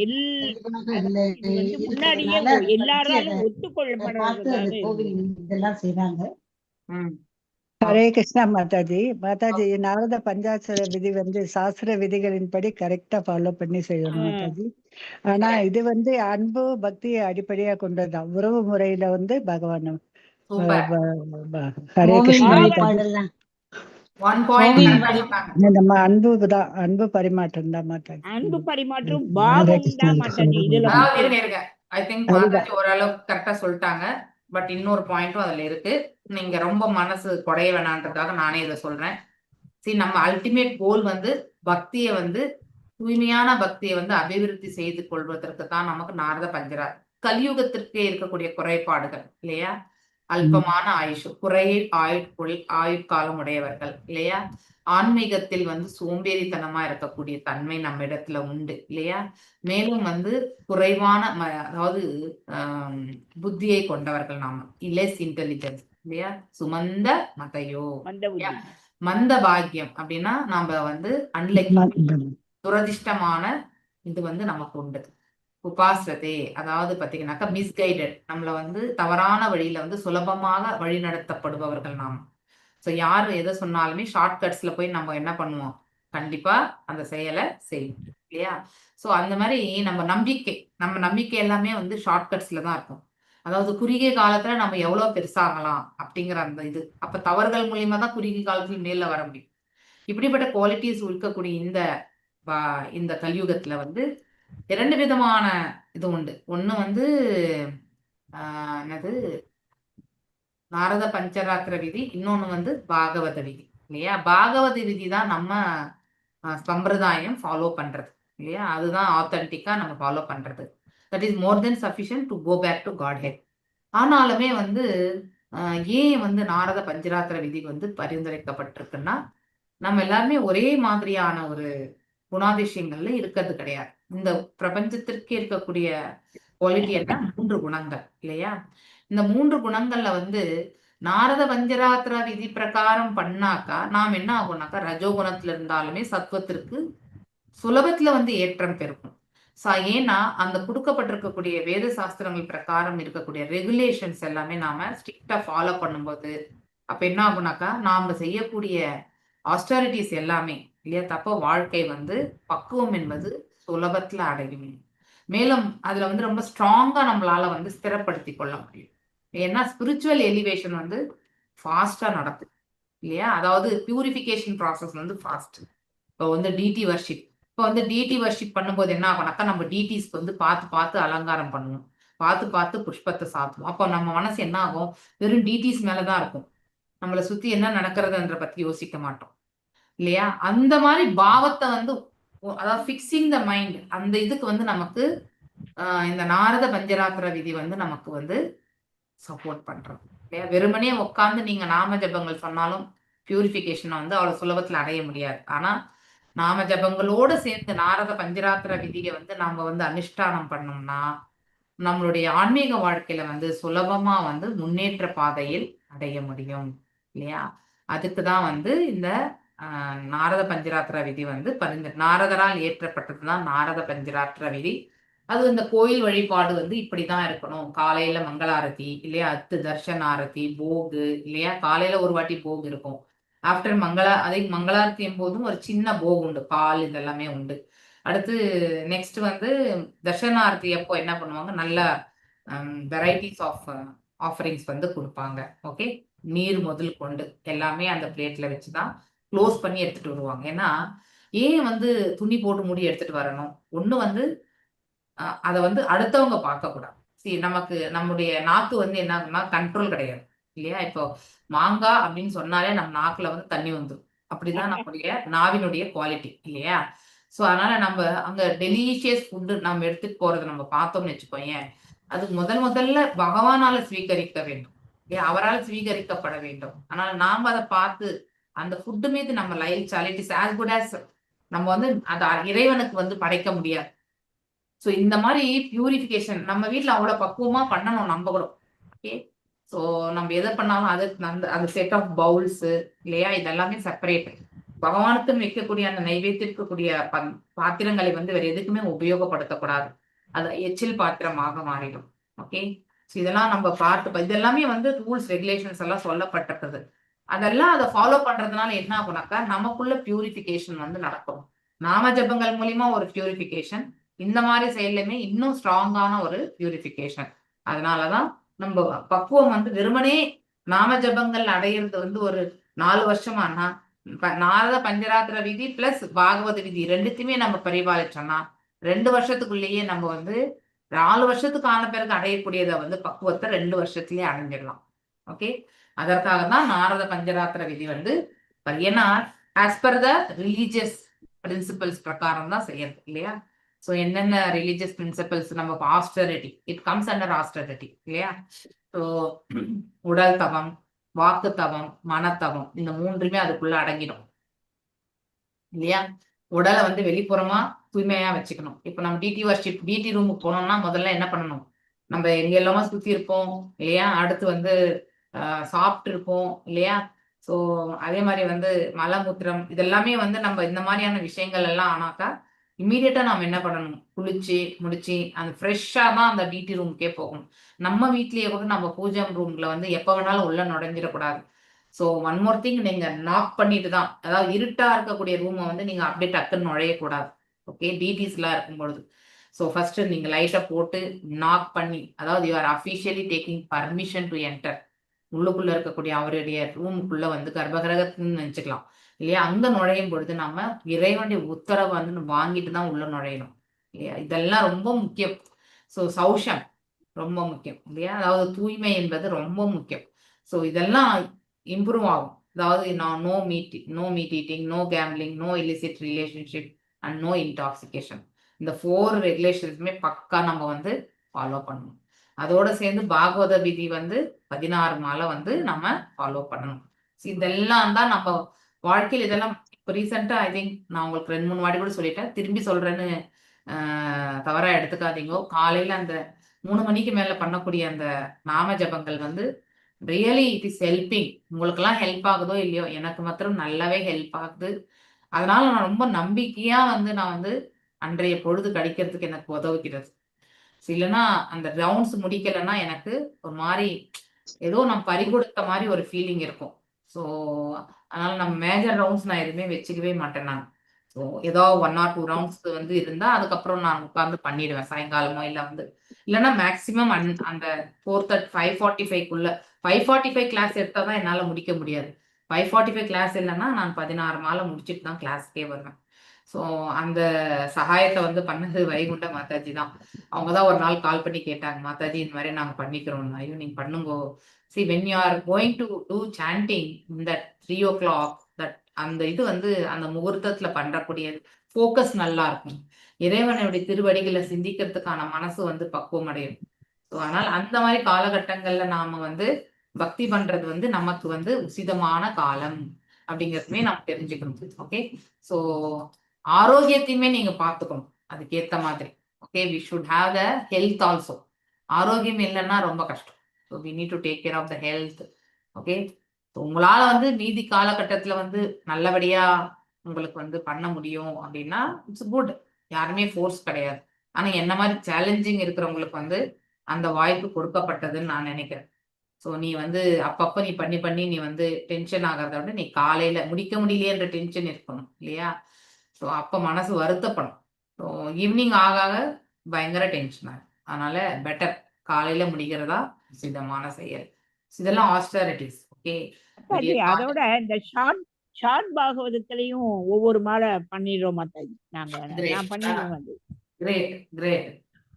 [SPEAKER 4] இது வந்து முன்னாடியே எல்லாராலும் ஒத்துக்கொள்ளப்படுறது.
[SPEAKER 3] இதெல்லாம் செய்றாங்க.
[SPEAKER 2] ஹரே கிருஷ்ணா மாதாஜி. மாதாஜி, நாரத பஞ்சாட்சர விதி வந்து சாஸ்திர விதிகளின்படி கரெக்டா ஃபாலோ பண்ணி செய்யணும் மாதாஜி. ஆனா இது வந்து அன்பு பக்தியை அடிப்படையா கொண்டதுதான். உறவு முறையில வந்து பகவான். ஹரே கிருஷ்ணா. நம்ம அன்புதான், அன்பு பரிமாற்றம் தான் மாதாஜி.
[SPEAKER 4] அன்பு பரிமாற்றம் பாவம் தான் மாதாஜி. இதுல
[SPEAKER 1] ஐ திங்க் மாதாஜி ஓரளவுக்கு கரெக்டா சொல்லிட்டாங்க. பட் இன்னொரு பாயிண்ட்டும் அதுல இருக்கு. நீங்க ரொம்ப மனசு குறைய வேணான்றதுக்காக நானே இதை சொல்றேன். சரி, நம்ம அல்டிமேட் கோல் வந்து பக்தியை வந்து தூய்மையான பக்தியை வந்து அபிவிருத்தி செய்து கொள்வதற்கு தான் நமக்கு நாரத பஞ்சரா. கலியுகத்திற்கே இருக்கக்கூடிய குறைபாடுகள் இல்லையா, அல்பமான ஆயுஷ், ஆயுட்காலம் உடையவர்கள் இல்லையா, ஆன்மீகத்தில் வந்து சோம்பேறித்தனமா இருக்கக்கூடிய தன்மை நம்ம இடத்துல உண்டு இல்லையா, மேலும் வந்து குறைவான அதாவது புத்தியை கொண்டவர்கள் நாம, லெஸ் இன்டெலிஜென்ஸ் இல்லையா, சுமந்த மதையோ, மந்த பாக்கியம் அப்படின்னா நாம வந்து துரதிஷ்டமான இது வந்து நமக்கு உண்டு. உபாசதே, அதாவது பாத்தீங்கன்னாக்கா மிஸ்கைடட், நம்மள வந்து தவறான வழியில வந்து சுலபமாக வழி நடத்தப்படுபவர்கள் நாம். ஸோ யார் எதை சொன்னாலுமே ஷார்ட்கட்ஸ்ல போய் நம்ம என்ன பண்ணுவோம், கண்டிப்பா அந்த செயலை செய்வோம் இல்லையா. ஸோ அந்த மாதிரி நம்ம நம்பிக்கை எல்லாமே வந்து ஷார்ட்கட்ஸ்ல தான் இருக்கும். அதாவது குறுகிய காலத்துல நம்ம எவ்வளவு பெருசாகலாம் அப்படிங்கிற அந்த இது, அப்ப தவறுகள் மூலியமா தான் குறுகிய காலத்துல மேல வர முடியும். இப்படிப்பட்ட குவாலிட்டிஸ் இருக்கக்கூடிய இந்த கலியுகத்துல வந்து 2 விதமான இது உண்டு. ஒண்ணு வந்து என்னது, நாரத பஞ்சராத்திர விதி, இன்னொன்னு வந்து பாகவத விதி இல்லையா. பாகவத விதி தான் நம்ம சம்பிரதாயம் ஃபாலோ பண்றது இல்லையா, அதுதான் ஆத்தென்டிக்கா நம்ம ஃபாலோ பண்றது. That is more then sufficient to go back to Godhead. ஆனாலுமே வந்து ஏன் வந்து நாரத பஞ்சராத்திர விதி வந்து பரிந்துரைக்கப்பட்டிருக்குன்னா, நம்ம எல்லாருமே ஒரே மாதிரியான ஒரு குணாதிசயங்கள்ல இருக்கிறது கிடையாது. இந்த பிரபஞ்சத்திற்கே இருக்கக்கூடிய குவாலிட்டி என்ன, 3 குணங்கள் இல்லையா. இந்த 3 குணங்கள்ல வந்து நாரத பஞ்சராத்திர விதி பிரகாரம் பண்ணாக்கா நாம் என்ன ஆகும்னாக்கா, ரஜோகுணத்துல இருந்தாலுமே சத்துவத்திற்கு சுலபத்துல வந்து ஏற்றம் பெருக்கும். ஏன்னா அந்த கொடுக்கப்பட்டிருக்கக்கூடிய வேத சாஸ்திரங்கள் பிரகாரம் இருக்கக்கூடிய ரெகுலேஷன்ஸ் எல்லாமே நாம ஸ்ட்ரிக்டா ஃபாலோ பண்ணும்போது அப்ப என்ன ஆகுனாக்கா, நாம செய்யக்கூடிய ஆஸ்டாரிட்டிஸ் எல்லாமே இல்லையா, தப்ப வாழ்க்கை வந்து பக்குவம் என்பது சுலபத்துல அடையும். மேலும் அதுல வந்து ரொம்ப ஸ்ட்ராங்கா நம்மளால வந்து ஸ்திரப்படுத்தி கொள்ள முடியும். ஏன்னா ஸ்பிரிச்சுவல் எலிவேஷன் வந்து ஃபாஸ்டா நடக்கும் இல்லையா. அதாவது பியூரிஃபிகேஷன் ப்ராசஸ் வந்து ஃபாஸ்ட். இப்போ வந்து டிடி வர்ஷிப், பண்ணும்போது என்ன ஆகும்னாக்கா, நம்ம டிடிஸ்க்கு வந்து பார்த்து அலங்காரம் பண்ணுவோம், பார்த்து புஷ்பத்தை சாப்பிடுவோம். அப்போ நம்ம மனசு என்ன ஆகும், வெறும் டிடிஸ் மேலதான் இருக்கும், நம்மளை சுத்தி என்ன நடக்கிறதுன்ற பத்தி யோசிக்க மாட்டோம் இல்லையா. அந்த மாதிரி பாவத்தை வந்து, அதாவது ஃபிக்ஸிங் த மைண்ட், அந்த இதுக்கு வந்து நமக்கு இந்த நாரத பஞ்சராத்திர விதி வந்து நமக்கு வந்து சப்போர்ட் பண்றோம் இல்லையா. வெறுமனே உட்காந்து நீங்க நாம ஜபங்கள் சொன்னாலும் பியூரிஃபிகேஷனை வந்து அவ்வளவு சுலபத்துல அடைய முடியாது. ஆனா நாம ஜபங்களோடு சேர்ந்து நாரத பஞ்சராத்திர விதியை வந்து நாம வந்து அனுஷ்டானம் பண்ணோம்னா நம்மளுடைய ஆன்மீக வாழ்க்கையில வந்து சுலபமா வந்து முன்னேற்ற பாதையில் அடைய முடியும் இல்லையா. அதுக்குதான் வந்து இந்த நாரத பஞ்சராத்திர விதி வந்து நாரதரால் ஏற்றப்பட்டதுதான் நாரத பஞ்சராத்திர விதி. அது இந்த கோயில் வழிபாடு வந்து இப்படிதான் இருக்கணும். காலையில மங்களாரதி இல்லையா, அடுத்து தர்ஷன ஆரத்தி, போகு இல்லையா, காலையில ஒரு வாட்டி போகு இருக்கும். ஆஃப்டர் மங்களாரத்தியும் போதும் ஒரு சின்ன போகு உண்டு, பால் இதெல்லாமே உண்டு. அடுத்து நெக்ஸ்ட் வந்து தர்ஷனார்த்தி அப்போ என்ன பண்ணுவாங்க, நல்லா வெரைட்டிஸ் ஆஃப் ஆஃபரிங்ஸ் வந்து கொடுப்பாங்க. ஓகே, நீர் முதல் கொண்டு எல்லாமே அந்த பிளேட்ல வச்சுதான் க்ளோஸ் பண்ணி எடுத்துட்டு வருவாங்க. ஏன்னா ஏன் வந்து துணி போட்டு மூடி எடுத்துட்டு வரணும்? ஒண்ணு வந்து அதை வந்து அடுத்தவங்க பார்க்க கூடாது. சரி, நமக்கு நம்முடைய நாக்கு வந்து என்ன ஆகும்னா கண்ட்ரோல் கிடையாது இல்லையா? இப்போ மாங்காய் அப்படின்னு சொன்னாலே நம்ம நாக்குல வந்து தண்ணி வந்துடும். அப்படிதான் நம்முடைய நாவினுடைய குவாலிட்டி இல்லையா? ஸோ அதனால நம்ம அங்க டெலிஷியஸ் ஃபுட்டு நம்ம எடுத்துட்டு போறதை நம்ம பார்த்தோம்னு வச்சுக்கோங்க, அது முதல்ல பகவானால ஸ்வீகரிக்க வேண்டும் இல்லையா? அவரால் ஸ்வீகரிக்கப்பட வேண்டும். ஆனால் நாம அதை பார்த்து அந்த ஃபுட்டு மீது நம்ம லயிச்சால் it is as good as நம்ம வந்து அந்த இறைவனுக்கு வந்து படைக்க முடியாது. ஸோ இந்த மாதிரி பியூரிஃபிகேஷன் நம்ம வீட்டில் அவ்வளோ பக்குவமா பண்ணணும் நம்ம கூட. ஓகே, ஸோ நம்ம எதை பண்ணாலும் அது அந்த செட் ஆஃப் பவுல்ஸ் இல்லையா, இதெல்லாமே செப்பரேட். பகவானுக்குன்னு வைக்கக்கூடிய அந்த நைவேத்தியக்கூடிய பாத்திரங்களை வந்து வேற எதுக்குமே உபயோகப்படுத்தக்கூடாது. அது எச்சில் பாத்திரமாக மாறிடும். ஓகே, ஸோ இதெல்லாம் நம்ம பார்த்து இதெல்லாமே வந்து ரூல்ஸ் ரெகுலேஷன்ஸ் எல்லாம் சொல்லப்பட்டிருக்குது. அதெல்லாம் அதை ஃபாலோ பண்றதுனால என்ன ஆகுனாக்கா நமக்குள்ள பியூரிஃபிகேஷன் வந்து நடக்கும். நாம ஜபங்கள் மூலியமா ஒரு பியூரிஃபிகேஷன், இந்த மாதிரி செயல்லையுமே இன்னும் ஸ்ட்ராங்கான ஒரு பியூரிஃபிகேஷன். அதனாலதான் நம்ம பக்குவம் வந்து வெறுமனே நாம ஜபங்கள் அடையிறது வந்து ஒரு 4 வருஷமானா நாரத பஞ்சராத்திர விதி பிளஸ் பாகவத விதி ரெண்டுத்தையுமே நம்ம பரிபாலிச்சோம்னா 2 வருஷத்துக்குள்ளேயே நம்ம வந்து 4 வருஷத்துக்கு ஆன பிறகு அடையக்கூடியதை வந்து பக்குவத்தை 2 வருஷத்துலயே அடைஞ்சிடலாம். ஓகே, அதற்காக தான் நாரத பஞ்சராத்திர விதி வந்து ஏன்னா as per the religious principles பிரகாரம் தான் செய்யறது இல்லையா? ஸோ என்னென்ன ரிலீஜியஸ் பிரின்சிபல்ஸ் நம்ம ஆஸ்டரிட்டி, இட் கம்ஸ் அண்டர் ஆஸ்டரிட்டி இல்லையா? ஸோ உடல் தவம், வாக்கு தவம், மனத்தவம், இந்த மூன்றுமே அதுக்குள்ள அடங்கிடும் இல்லையா? உடலை வந்து வெளிப்புறமா தூய்மையா வச்சுக்கணும். இப்போ நம்ம டிடி வர்ஷிப் டிடி ரூமுக்கு போனோம்னா முதல்ல என்ன பண்ணணும்? நம்ம எங்க எல்லாமா சுத்தி இருப்போம் இல்லையா? அடுத்து வந்து சாப்பிட்டு இருப்போம் இல்லையா? ஸோ அதே மாதிரி வந்து மலமூத்திரம் இதெல்லாமே வந்து நம்ம இந்த மாதிரியான விஷயங்கள் எல்லாம் ஆனாக்கா இம்மீடியட்டா நாம என்ன பண்ணணும்? குளிச்சு முடிச்சு அந்த ஃப்ரெஷ்ஷா தான் அந்த டிடி ரூமுக்கே போகணும். நம்ம வீட்லயே கூட நம்ம பூஜை ரூம்ல வந்து எப்ப வேணாலும் உள்ள நுழைஞ்சிடக்கூடாது. ஸோ ஒன் மோர் திங், நீங்க நாக் பண்ணிட்டு தான், அதாவது இருட்டா இருக்கக்கூடிய ரூமை வந்து நீங்க அப்படியே டக்குன்னு நுழையக்கூடாது. ஓகே, டிடிஸ் எல்லாம் இருக்கும் பொழுது. ஸோ ஃபர்ஸ்ட் நீங்க லைட்டை போட்டு நாக் பண்ணி, அதாவது you are officially taking permission to enter. உள்ளுக்குள்ள இருக்கக்கூடிய அவருடைய ரூமுக்குள்ள வந்து கர்ப்பகிரகத்துன்னு நினைச்சுக்கலாம் இல்லையா? அங்க நுழையும் பொழுது நம்ம இறைவனுடைய உத்தரவை வந்து வாங்கிட்டு தான் உள்ள நுழையணும் இல்லையா? இதெல்லாம் ரொம்ப முக்கியம். ஸோ சௌஷம் ரொம்ப முக்கியம் இல்லையா? அதாவது தூய்மை என்பது ரொம்ப முக்கியம். ஸோ இதெல்லாம் இம்ப்ரூவ் ஆகும். அதாவது no meat eating, no gambling, no illicit relationship and no intoxication. இந்த 4 ரெகுலேஷன்ஸுமே பக்கா நம்ம வந்து ஃபாலோ பண்ணணும். அதோட சேர்ந்து பாகவத விதி வந்து 16 மாலை வந்து நம்ம ஃபாலோ பண்ணணும். இதெல்லாம் தான் நம்ம வாழ்க்கையில் இதெல்லாம் இப்போ ரீசெண்டா ஐ திங்க் நான் உங்களுக்கு 2-3 வாட்டி கூட சொல்லிட்டேன், திரும்பி சொல்றேன்னு தவறா எடுத்துக்காதீங்க. காலையில அந்த 3 மணிக்கு மேல பண்ணக்கூடிய அந்த நாம ஜபங்கள் வந்து ரியலி இட் இஸ் ஹெல்பிங். உங்களுக்கெல்லாம் ஹெல்ப் ஆகுதோ இல்லையோ, எனக்கு மாத்திரம் நல்லாவே ஹெல்ப் ஆகுது. அதனால நான் ரொம்ப நம்பிக்கையா வந்து நான் வந்து அன்றைய பொழுது கழிக்கிறதுக்கு எனக்கு உதவுகிறது. இல்லைன்னா அந்த ரவுண்ட்ஸ் முடிக்கலைன்னா எனக்கு ஒரு மாதிரி ஏதோ நான் பறிகொடுத்த மாதிரி ஒரு ஃபீலிங் இருக்கும். ஸோ அதனால நம்ம மேஜர் ரவுண்ட்ஸ் நான் எதுவுமே வச்சுக்கவே மாட்டேன் நான். ஸோ ஏதோ 1 or 2 ரவுண்ட்ஸ் வந்து இருந்தா அதுக்கப்புறம் நான் உட்கார்ந்து பண்ணிடுவேன் சாயங்காலமோ இல்லை வந்து இல்லைன்னா மேக்சிமம் அந்த 5:45க்குள்ள 5:45 கிளாஸ் எடுத்தா தான் என்னால் முடிக்க முடியாது. 5:45 கிளாஸ் இல்லைன்னா நான் 16 மாலை முடிச்சுட்டு தான் கிளாஸ்க்கே வருவேன். ஸோ அந்த சகாயத்தை வந்து பண்ணது வைகுண்ட மாதாஜி தான். அவங்க தான் ஒரு நாள் கால் பண்ணி கேட்டாங்க, மாதாஜி இந்த மாதிரி நாங்கள் பண்ணிக்கிறோம், ஐயோ நீங்க பண்ணுங்கோ. See, when you are going to do chanting in that 3 o'clock, that அந்த இது வந்து அந்த முகூர்த்தத்துல பண்றக்கூடிய ஃபோக்கஸ் நல்லா இருக்கும். இறைவனுடைய திருவடிகளை சிந்திக்கிறதுக்கான மனசு வந்து பக்குவம் அடையும். ஸோ அதனால அந்த மாதிரி காலகட்டங்கள்ல நாம வந்து பக்தி பண்றது வந்து நமக்கு வந்து உசிதமான காலம் அப்படிங்கிறதுமே நம்ம தெரிஞ்சுக்கணும். ஓகே, ஸோ ஆரோக்கியத்தையுமே நீங்க பார்த்துக்கணும் அதுக்கேத்த மாதிரி. Okay, we should have the health also. ஆரோக்கியம் இல்லைன்னா ரொம்ப கஷ்டம். So we need to take care of the health. Okay, உங்களால வந்து மீதி காலகட்டத்துல வந்து நல்லபடியா உங்களுக்கு வந்து பண்ண முடியும் அப்படின்னா இட்ஸ் குட். யாருமே ஃபோர்ஸ் கிடையாது. ஆனா என்ன மாதிரி சேலஞ்சிங் இருக்கிறவங்களுக்கு வந்து அந்த வாய்ப்பு கொடுக்கப்பட்டதுன்னு நான் நினைக்கிறேன். ஸோ நீ வந்து அப்பப்போ நீ பண்ணி பண்ணி நீ வந்து டென்ஷன் ஆகிறத விட நீ காலையில முடிக்க முடியலையன்ற டென்ஷன் இருக்கணும் இல்லையா? ஸோ அப்போ மனசு வருத்தப்படும். ஸோ ஈவினிங் ஆக பயங்கர டென்ஷன் ஆகும். அதனால பெட்டர் காலையில முடிகிறதா உசிதமான செயல். இதெல்லாம் ஆஸ்டரிட்டிஸ். ஓகே,
[SPEAKER 4] மாதாஜி அதோட இந்த ஷார்ட் பாகவதத்திலையும் ஒவ்வொரு மாலை பண்ணிடுறோம் மாதாஜி. நான் பண்ணிடுவேன் அது.
[SPEAKER 1] Great great.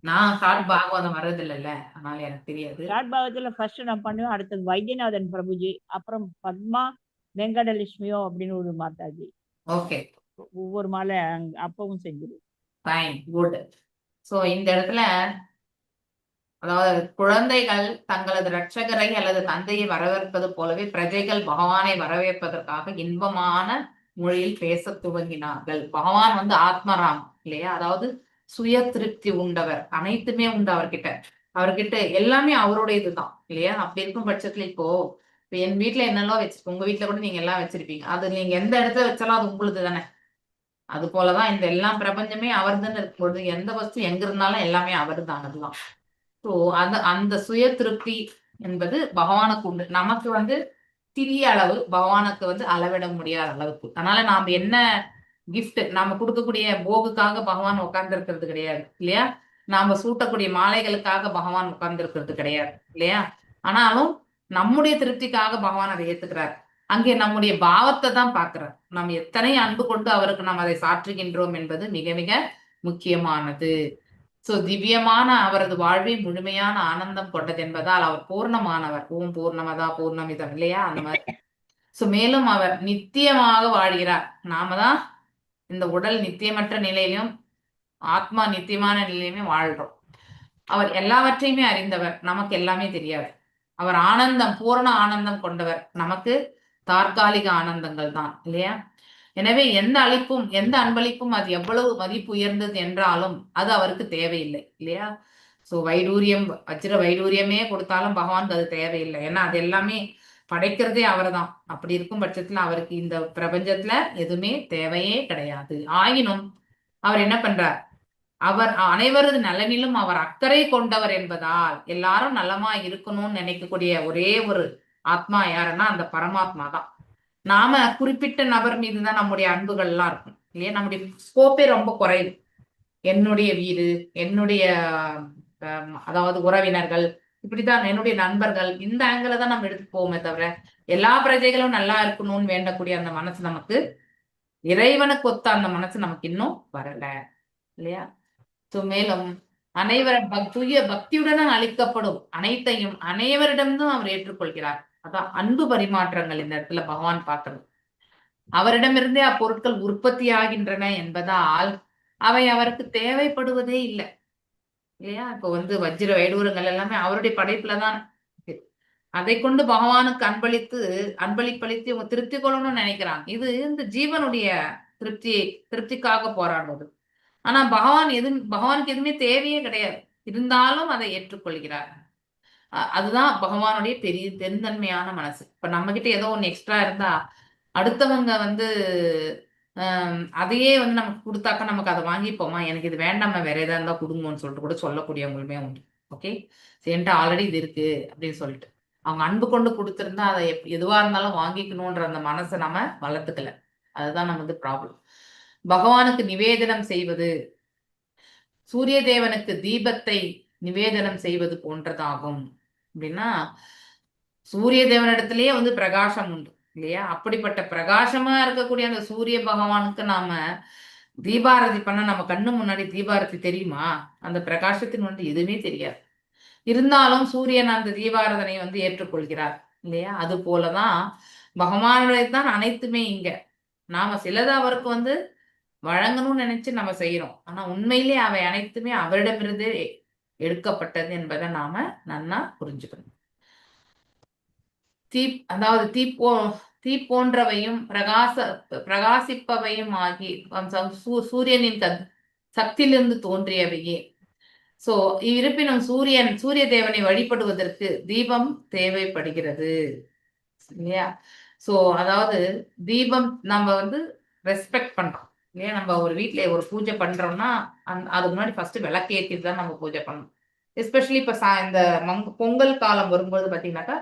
[SPEAKER 1] நான் ஷார்ட் பாகவதம் வர்றது இல்லைல்ல, அதனால எனக்கு தெரியாது.
[SPEAKER 4] ஷார்ட் பாகவத்துல ஃபர்ஸ்ட் நான் பண்ணுவேன், அடுத்தது வைத்தியநாதன் பிரபுஜி, அப்புறம் பத்மா வெங்கடலட்சுமியோ அப்படின்னு ஒரு மாதாஜி.
[SPEAKER 1] ஓகே,
[SPEAKER 4] ஒவ்வொரு மாலை அப்பவும் செஞ்சிருவேன்.
[SPEAKER 1] Fine, good. ஸோ இந்த இடத்துல அதாவது குழந்தைகள் தங்களது இரட்சகரை அல்லது தந்தையை வரவேற்பது போலவே பிரஜைகள் பகவானை வரவேற்பதற்காக இன்பமான மொழியில் பேச துவங்கினார்கள். பகவான் வந்து ஆத்மராம் இல்லையா, அதாவது சுய திருப்தி உண்டவர், அனைத்துமே உண்டு அவர்கிட்ட. அவர்கிட்ட எல்லாமே அவருடைய இதுதான் இல்லையா. அப்படி இருக்கும் பட்சத்துல இப்போ என் வீட்டுல என்னெல்லாம் வச்சிருக்கோம், உங்க வீட்டுல கூட நீங்க எல்லாம் வச்சிருப்பீங்க. அது நீங்க எந்த இடத்துல வச்சாலும் அது உங்களுக்கு தானே. அது போலதான் இந்த எல்லாம் பிரபஞ்சமே அவர்தான் இருக்கும்பொழுது எந்த வஸ்து எங்க இருந்தாலும் எல்லாமே அவர் தான். அதுதான். ஸோ அந்த சுய திருப்தி என்பது பகவானுக்கு உண்டு. நமக்கு வந்து சிறிய அளவு, பகவானுக்கு வந்து அளவிட முடியாத அளவுக்கு. அதனால நாம என்ன கிஃப்ட் நாம கொடுக்கக்கூடிய போகுக்காக பகவான் உட்கார்ந்து இருக்கிறது கிடையாது இல்லையா. நாம சூட்டக்கூடிய மாலைகளுக்காக பகவான் உட்கார்ந்து இருக்கிறது கிடையாது இல்லையா. ஆனாலும் நம்முடைய திருப்திக்காக பகவான் அதை ஏத்துக்கிறார். அங்கே நம்முடைய பாவத்தை தான் பார்க்கிறார். நாம் எத்தனை அன்பு கொண்டு அவருக்கு நாம் அதை சாற்றுகின்றோம் என்பது மிக மிக முக்கியமானது. சோ திவ்யமான அவரது வாழ்வை முழுமையான ஆனந்தம் கொண்டது என்பதால் அவர் பூர்ணமானவர். ஓம் பூர்ணமதா பூர்ணமிதம் இல்லையா, அந்த மாதிரி. சோ மேலும் அவர் நித்தியமாக வாழ்கிறார். நாம தான் இந்த உடல் நித்தியமற்ற நிலையிலும் ஆத்மா நித்தியமான நிலையுமே வாழ்றோம். அவர் எல்லாவற்றையுமே அறிந்தவர், நமக்கு எல்லாமே தெரியாது. அவர் ஆனந்தம், பூரண ஆனந்தம் கொண்டவர், நமக்கு தற்காலிக ஆனந்தங்கள் தான் இல்லையா. எனவே எந்த அளிப்பும் எந்த அன்பளிப்பும் அது எவ்வளவு மதிப்பு உயர்ந்தது என்றாலும் அது அவருக்கு தேவையில்லை இல்லையா. சோ வைடூரியம், வஜ்ர வைடூரியமே கொடுத்தாலும் பகவானுக்கு அது தேவையில்லை. ஏன்னா அது எல்லாமே படைக்கிறதே அவர் தான். அப்படி இருக்கும் பட்சத்துல அவருக்கு இந்த பிரபஞ்சத்துல எதுவுமே தேவையே கிடையாது. ஆயினும் அவர் என்ன பண்றார், அவர் அனைவரது நலனிலும் அவர் அக்கறை கொண்டவர் என்பதால் எல்லாரும் நலமா இருக்கணும்னு நினைக்கக்கூடிய ஒரே ஒரு ஆத்மா யாருன்னா அந்த பரமாத்மா தான். நாம குறிப்பிட்ட நபர் மீதுதான் நம்முடைய அன்புகள் எல்லாம் இருக்கும் இல்லையா. நம்முடைய ஸ்கோப்பே ரொம்ப குறைவு. என்னுடைய வீடு, என்னுடைய அதாவது உறவினர்கள், இப்படிதான் என்னுடைய நண்பர்கள், இந்த ஆங்கில தான் நம்ம எடுத்து போவோமே தவிர எல்லா பிரஜைகளும் நல்லா இருக்கணும்னு வேண்டக்கூடிய அந்த மனசு நமக்கு, இறைவனுக்கு ஒத்த அந்த மனசு நமக்கு இன்னும் வரல இல்லையா. மேலும் அனைவரும் தூய பக்தியுடன் அளிக்கப்படும் அனைத்தையும் அனைவரிடம்தான் அவர் ஏற்றுக்கொள்கிறார். அதான் அன்பு பரிமாற்றங்கள் இந்த இடத்துல பகவான் பார்க்கணும். அவரிடமிருந்தே அப்பொருட்கள் உற்பத்தி ஆகின்றன என்பதால் அவை அவருக்கு தேவைப்படுவதே இல்லை இல்லையா. இப்போ வந்து வஜ்ர வைடூரங்கள் எல்லாமே அவருடைய படைப்புலதான். அதை கொண்டு பகவானுக்கு அன்பளிப்பளித்து இவங்க திருப்தி கொள்ளணும்னு நினைக்கிறாங்க. இது இந்த ஜீவனுடைய திருப்திக்காக போராடுவது. ஆனா பகவானுக்கு எதுவுமே தேவையே கிடையாது. இருந்தாலும் அதை ஏற்றுக்கொள்கிறார். அதுதான் பகவானுடைய பெரிய பெருந்தன்மையான மனசு. இப்ப நம்ம கிட்ட ஏதோ ஒண்ணு எக்ஸ்ட்ரா இருந்தா அடுத்தவங்க வந்து அதையே வந்து நமக்கு கொடுத்தாக்கா நமக்கு அதை வாங்கிப்போமா, எனக்கு இது வேண்டாம வேற ஏதா இருந்தா கொடுங்கன்னு சொல்லிட்டு கூட சொல்லக்கூடியவங்களுமே உண்டு. ஓகே, என்கிட்ட ஆல்ரெடி இது இருக்கு அப்படின்னு சொல்லிட்டு அவங்க அன்பு கொண்டு கொடுத்திருந்தா அதை எதுவா இருந்தாலும் வாங்கிக்கணும்ன்ற அந்த மனசை நம்ம வளர்த்துக்கல. அதுதான் நமக்கு ப்ராப்ளம். பகவானுக்கு நிவேதனம் செய்வது சூரிய தேவனுக்கு தீபத்தை நிவேதனம் செய்வது போன்றதாகும். அப்படின்னா சூரிய தேவனிடத்திலேயே வந்து பிரகாசம் உண்டு இல்லையா. அப்படிப்பட்ட பிரகாசமா இருக்கக்கூடிய அந்த சூரிய பகவானுக்கு நாம தீபாரதி பண்ண நம்ம கண்ணு முன்னாடி தீபாரதி தெரியுமா, அந்த பிரகாசத்தின் வந்து எதுவுமே தெரியாது. இருந்தாலும் சூரியன் அந்த தீபாரதனை வந்து ஏற்றுக்கொள்கிறார் இல்லையா. அது போலதான் பகவானுடைய தான் அனைத்துமே. இங்க நாம சிலது அவருக்கு வந்து வழங்கணும்னு நினைச்சு நம்ம செய்யறோம். ஆனா உண்மையிலே அவை அனைத்துமே அவரிடமிருந்து எடுக்கப்பட்டது என்பதை நாம நன்னா புரிஞ்சுக்கணும். அதாவது தீ போன்றவையும் பிரகாசிப்பவையும் ஆகி சூரியனின் சக்தியிலிருந்து தோன்றியவையே. சோ இருப்பினும் சூரிய தேவனை வழிபடுவதற்கு தீபம் தேவைப்படுகிறது இல்லையா. சோ அதாவது தீபம் நம்ம வந்து ரெஸ்பெக்ட் பண்றோம் இல்லையா. நம்ம ஒரு வீட்டுல ஒரு பூஜை பண்றோம்னா அதுக்கு முன்னாடி ஃபர்ஸ்ட் விளக்கேற்றிட்டு தான் நம்ம பூஜை பண்ணணும். எஸ்பெஷலி இப்ப இந்த பொங்கல் காலம் வரும்போது பாத்தீங்கன்னாக்கா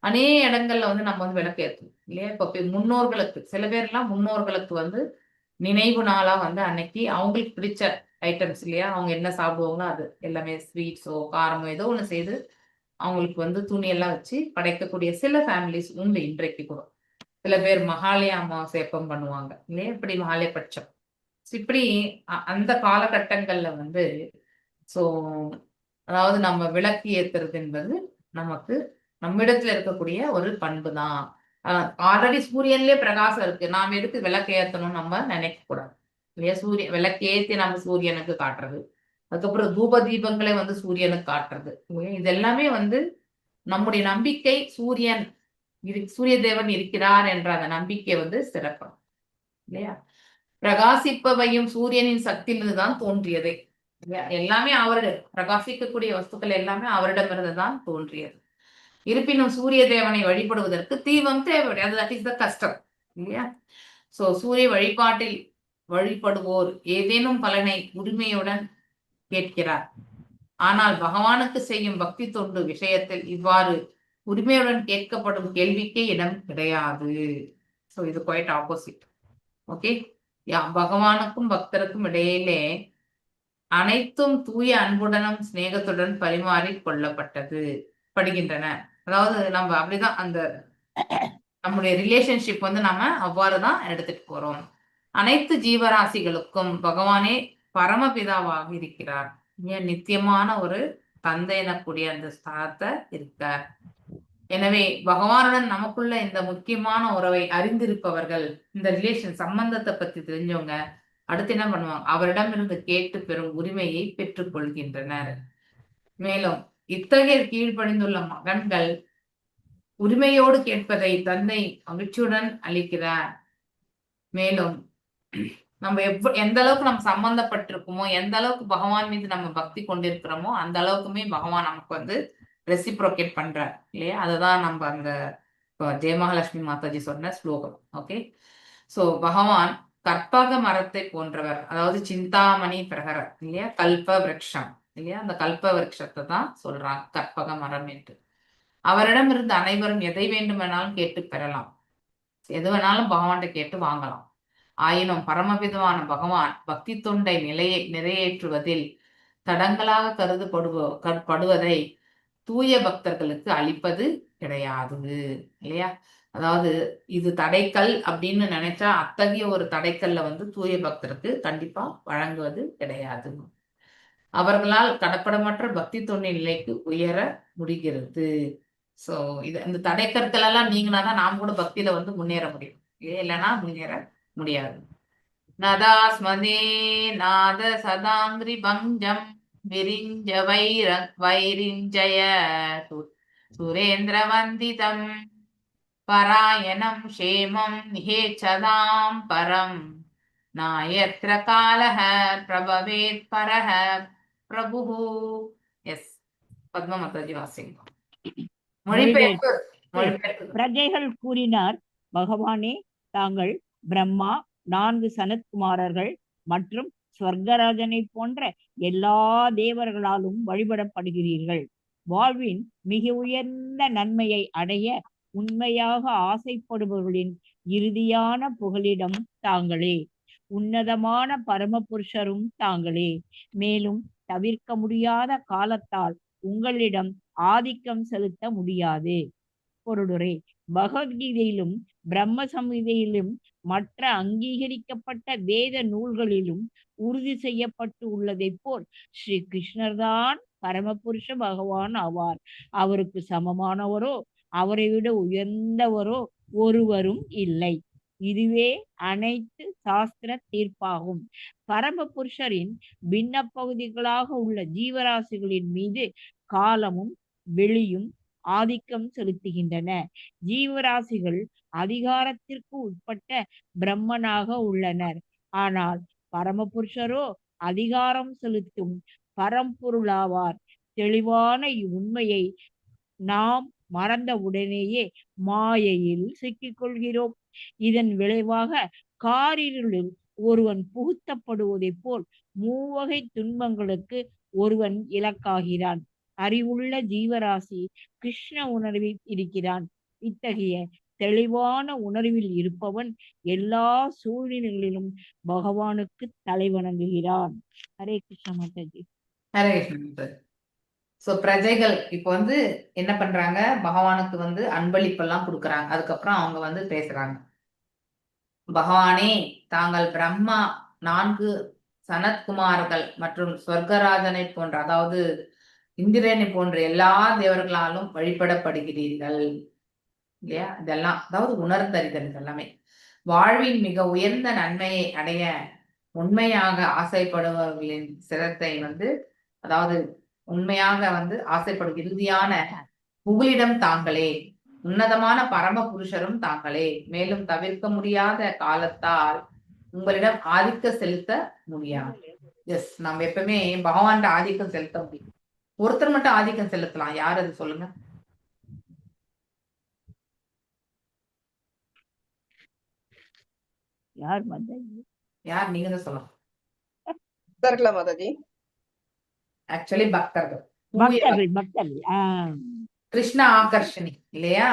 [SPEAKER 1] அநேக இடங்கள்ல வந்து நம்ம வந்து விளக்கேற்றணும் இல்லையா. இப்ப முன்னோர்களுக்கு சில பேர் எல்லாம் முன்னோர்களுக்கு வந்து நினைவு நாளா வந்து அன்னைக்கு அவங்களுக்கு பிடிச்ச ஐட்டம்ஸ் இல்லையா, அவங்க என்ன சாப்பிடுவாங்களோ அது எல்லாமே ஸ்வீட்ஸோ காரமோ ஏதோ ஒண்ணு செய்து அவங்களுக்கு வந்து துணியெல்லாம் வச்சு படைக்கக்கூடிய சில ஃபேமிலிஸ் உண்டு இன்றைக்கு கூட. சில பேர் மகாலய அமாவாசை எப்பம் பண்ணுவாங்க இல்லையா, இப்படி மகாலயபட்சம். இப்படி அந்த காலகட்டங்கள்ல வந்து சோ அதாவது நம்ம விளக்கு ஏத்துறது என்பது நமக்கு நம்மிடத்துல இருக்கக்கூடிய ஒரு பண்பு தான். ஆல்ரெடி சூரியன்லயே பிரகாசம் இருக்கு, நாம எதுக்கு விளக்கு ஏத்தணும் நம்ம நினைக்க கூடாது இல்லையா. விளக்கு ஏத்தி நம்ம சூரியனுக்கு காட்டுறது, அதுக்கப்புறம் தூப தீபங்களை வந்து சூரியனுக்கு காட்டுறது இல்லையா? இது எல்லாமே வந்து நம்முடைய நம்பிக்கை சூரியன் சூரிய தேவன் இருக்கிறார் என்ற அந்த நம்பிக்கை வந்து சிறப்பு இல்லையா. பிரகாசிப்பவையும் சூரியனின் சக்தியிலிருந்து தான் தோன்றியதே. எல்லாமே அவரிடம் பிரகாசிக்கக்கூடிய வஸ்துக்கள் எல்லாமே அவரிடமிருந்து தான் தோன்றியது. இருப்பினும் சூரிய தேவனை வழிபடுவதற்கு தீபம் தேவை, அது கஷ்டம் இல்லையா. சோ சூரிய வழிபாட்டில் வழிபடுவோர் ஏதேனும் பலனை உரிமையுடன் கேட்கிறார். ஆனால் பகவானுக்கு செய்யும் பக்தி தொண்டு விஷயத்தில் இவ்வாறு உரிமையுடன் கேட்கப்படும் கேள்விக்கே இடம் கிடையாது. சோ இது குவைட் ஆப்போசிட். ஓகே, பகவானுக்கும் பக்தருக்கும் இடையிலே அனைத்தும் தூய அன்புடனும் சிநேகத்துடன் பரிமாறி கொள்ளப்பட்டது படுகின்றன. அதாவது நம்ம அப்படிதான் அந்த நம்முடைய ரிலேஷன்ஷிப் வந்து நாம அவ்வாறுதான் எடுத்துட்டு போறோம். அனைத்து ஜீவராசிகளுக்கும் பகவானே பரமபிதாவாக இருக்கிறார். ஏன் நித்தியமான ஒரு தந்தை எனக்கூடிய அந்த ஸ்தானத்தை இருக்கார். எனவே பகவானுடன் நமக்குள்ள இந்த முக்கியமான உறவை அறிந்திருப்பவர்கள், இந்த ரிலேஷன் சம்பந்தத்தை பத்தி தெரிஞ்சவங்க அடுத்து என்ன பண்ணுவாங்க, அவரிடம் இருந்து கேட்டு பெறும் உரிமையை பெற்றுக் கொள்கின்றனர். மேலும் இத்தகைய கீழ்ப்படிந்துள்ள மகன்கள் உரிமையோடு கேட்பதை தந்தை மகிழ்ச்சியுடன் அளிக்கிறார். மேலும் நம்ம எந்த அளவுக்கு நம்ம சம்பந்தப்பட்டிருக்கோமோ, எந்த அளவுக்கு பகவான் மீது நம்ம பக்தி கொண்டிருக்கிறோமோ அந்த அளவுக்குமே பகவான் நமக்கு வந்து ரெசிப்ரோகேட் பண்றார் இல்லையா. அதுதான் நம்ம அந்த ஜெயமகாலட்சுமி மாதாஜி சொன்ன ஸ்லோகம். ஓகே, சோ பகவான் கற்பக மரத்தை போன்றவர், அதாவது சிந்தாமணி பிரகர இல்லையா, கல்ப விரக்ஷம் இல்லையா, அந்த கல்ப விரக்ஷத்தை தான் சொல்றாங்க கற்பக மரம் என்று. அவரிடம் இருந்து அனைவரும் எதை வேண்டுமானாலும் கேட்டு பெறலாம், எது வேணாலும் பகவான்கிட்ட கேட்டு வாங்கலாம். ஆயினும் பரமபிதமான பகவான் பக்தி தொண்டை நிறைவேற்றுவதில் தடங்களாக கருதப்படுவதை தூய பக்தர்களுக்கு அளிப்பது கிடையாது இல்லையா. அதாவது இது தடைக்கல் அப்படின்னு நினைச்சா அத்தகைய ஒரு தடைக்கல்ல வந்து தூய பக்தருக்கு கண்டிப்பா வழங்குவது கிடையாது. அவர்களால் கடப்படமற்ற பக்தி தொண்டின் நிலைக்கு உயர முடிகிறது. சோ இந்த தடைக்கற்கள் எல்லாம் நீங்கினாதான் நாம் கூட பக்தியில வந்து முன்னேற முடியும், இல்லைன்னா முன்னேற முடியாது. நதாஸ்மதே நாத சதாங்கிரி பஞ்சம் விரிஞ்ச வைரிஞ்சய சுரேந்திர வந்திதம் பராயணம் க்ஷேமம் நிஹேச்சதாம் பரம் நாயத்ர காலஹ பிரபவேத் பரஹ பிரபுஹு. எஸ், பத்மா மாதாஜி வாசிங்க. மொழிபெயர்ப்பு.
[SPEAKER 4] பிரஜைகள் கூறினார், பகவானே, தாங்கள் பிரம்மா, 4 சனத்குமாரர்கள் மற்றும் ஸ்வர்கராஜனை போன்ற எல்லா தேவர்களாலும் வழிபடப்படுகிறீர்கள். வாழ்வின் மிக உயர்ந்த நன்மையை அடைய உண்மையாக ஆசைப்படுபவர்களின் இறுதியான புகலிடம் தாங்களே. உன்னதமான பரமபுருஷரும் தாங்களே. மேலும் தவிர்க்க முடியாத காலத்தால் உங்களிடம் ஆதிக்கம் செலுத்த முடியாது. பொருளுரை: பகவத்கீதையிலும் பிரம்ம சம்ஹிதையிலும் மற்ற அங்கீகரிக்கப்பட்ட வேத நூல்களிலும் உறுதி செய்யப்பட்டு உள்ளதை போல் ஸ்ரீ கிருஷ்ணர்தான் பரமபுருஷ பகவான் ஆவார். அவருக்கு சமமானவரோ அவரை விட உயர்ந்தவரோ ஒருவரும் இல்லை. இதுவே அனைத்து சாஸ்திர தீர்ப்பாகும். பரமபுருஷரின் பின்ன பகுதிகளாக உள்ள ஜீவராசிகளின் மீது காலமும் வெளியும் ஆதிக்கம் செலுத்துகின்றன. ஜீவராசிகள் அதிகாரத்திற்கு உட்பட்ட பிரம்மனாக உள்ளனர். ஆனால் பரமபுருஷரோ அதிகாரம் செலுத்தும் பரம்பொருளாவார். தெளிவான இவ்வுண்மையை நாம் மறந்த உடனேயே மாயையில் சிக்கிக்கொள்கிறோம். இதன் விளைவாக காரிருளில் ஒருவன் புகுத்தப்படுவதை போல் மூவகை துன்பங்களுக்கு ஒருவன் இலக்காகிறான். அறிவுள்ள ஜீவராசி கிருஷ்ண உணர்வில் இருக்கிறான். இத்தகைய தெளிவான உணர்வில் இருப்பவன் எல்லா சூழ்நிலைகளிலும் பகவானுக்கு தலை வணங்குகிறான். ஹரே கிருஷ்ண மாதாஜி.
[SPEAKER 1] ஹரே கிருஷ்ணா. சோ பிரஜைகள் இப்போ வந்து என்ன பண்றாங்க, பகவானுக்கு வந்து அன்பளிப்பெல்லாம் கொடுக்குறாங்க. அதுக்கப்புறம் அவங்க வந்து பேசுறாங்க, பகவானே தாங்கள் பிரம்மா 4 சனத்குமார்கள் மற்றும் சொர்க்கராஜனை போன்ற, அதாவது இந்திரனை போன்ற எல்லா தேவர்களாலும் வழிபடப்படுகிறீர்கள் இல்லையா. இதெல்லாம் அதாவது உணர்ந்தறிதல் எல்லாமே. வாழ்வின் மிக உயர்ந்த நன்மையை அடைய உண்மையாக ஆசைப்படுபவர்களின் சிரத்தை வந்து, அதாவது உண்மையாக வந்து ஆசைப்படும் இறுதியான புகலிடம் தாங்களே, உன்னதமான பரம புருஷரும் தாங்களே, மேலும் தவிர்க்க முடியாத காலத்தால் உங்களிடம் ஆதிக்க செலுத்த முடியாது. எஸ், நம்ம எப்பவுமே பகவான் ஆதிக்கம் செலுத்த முடியும். ஒருத்தர் மட்டும் ஆதிக்கம் செலுத்தலாம், யார் அது சொல்லுங்க?
[SPEAKER 4] யார் மாதாஜி?
[SPEAKER 1] யார்? நீங்க தான் சொல்லலாம்.
[SPEAKER 5] பக்தர்களா மாதாஜி?
[SPEAKER 1] ஆக்சுவலி பக்தர்கள்.
[SPEAKER 4] பக்தர்கள்.
[SPEAKER 1] கிருஷ்ண ஆகர்ஷணி இல்லையா.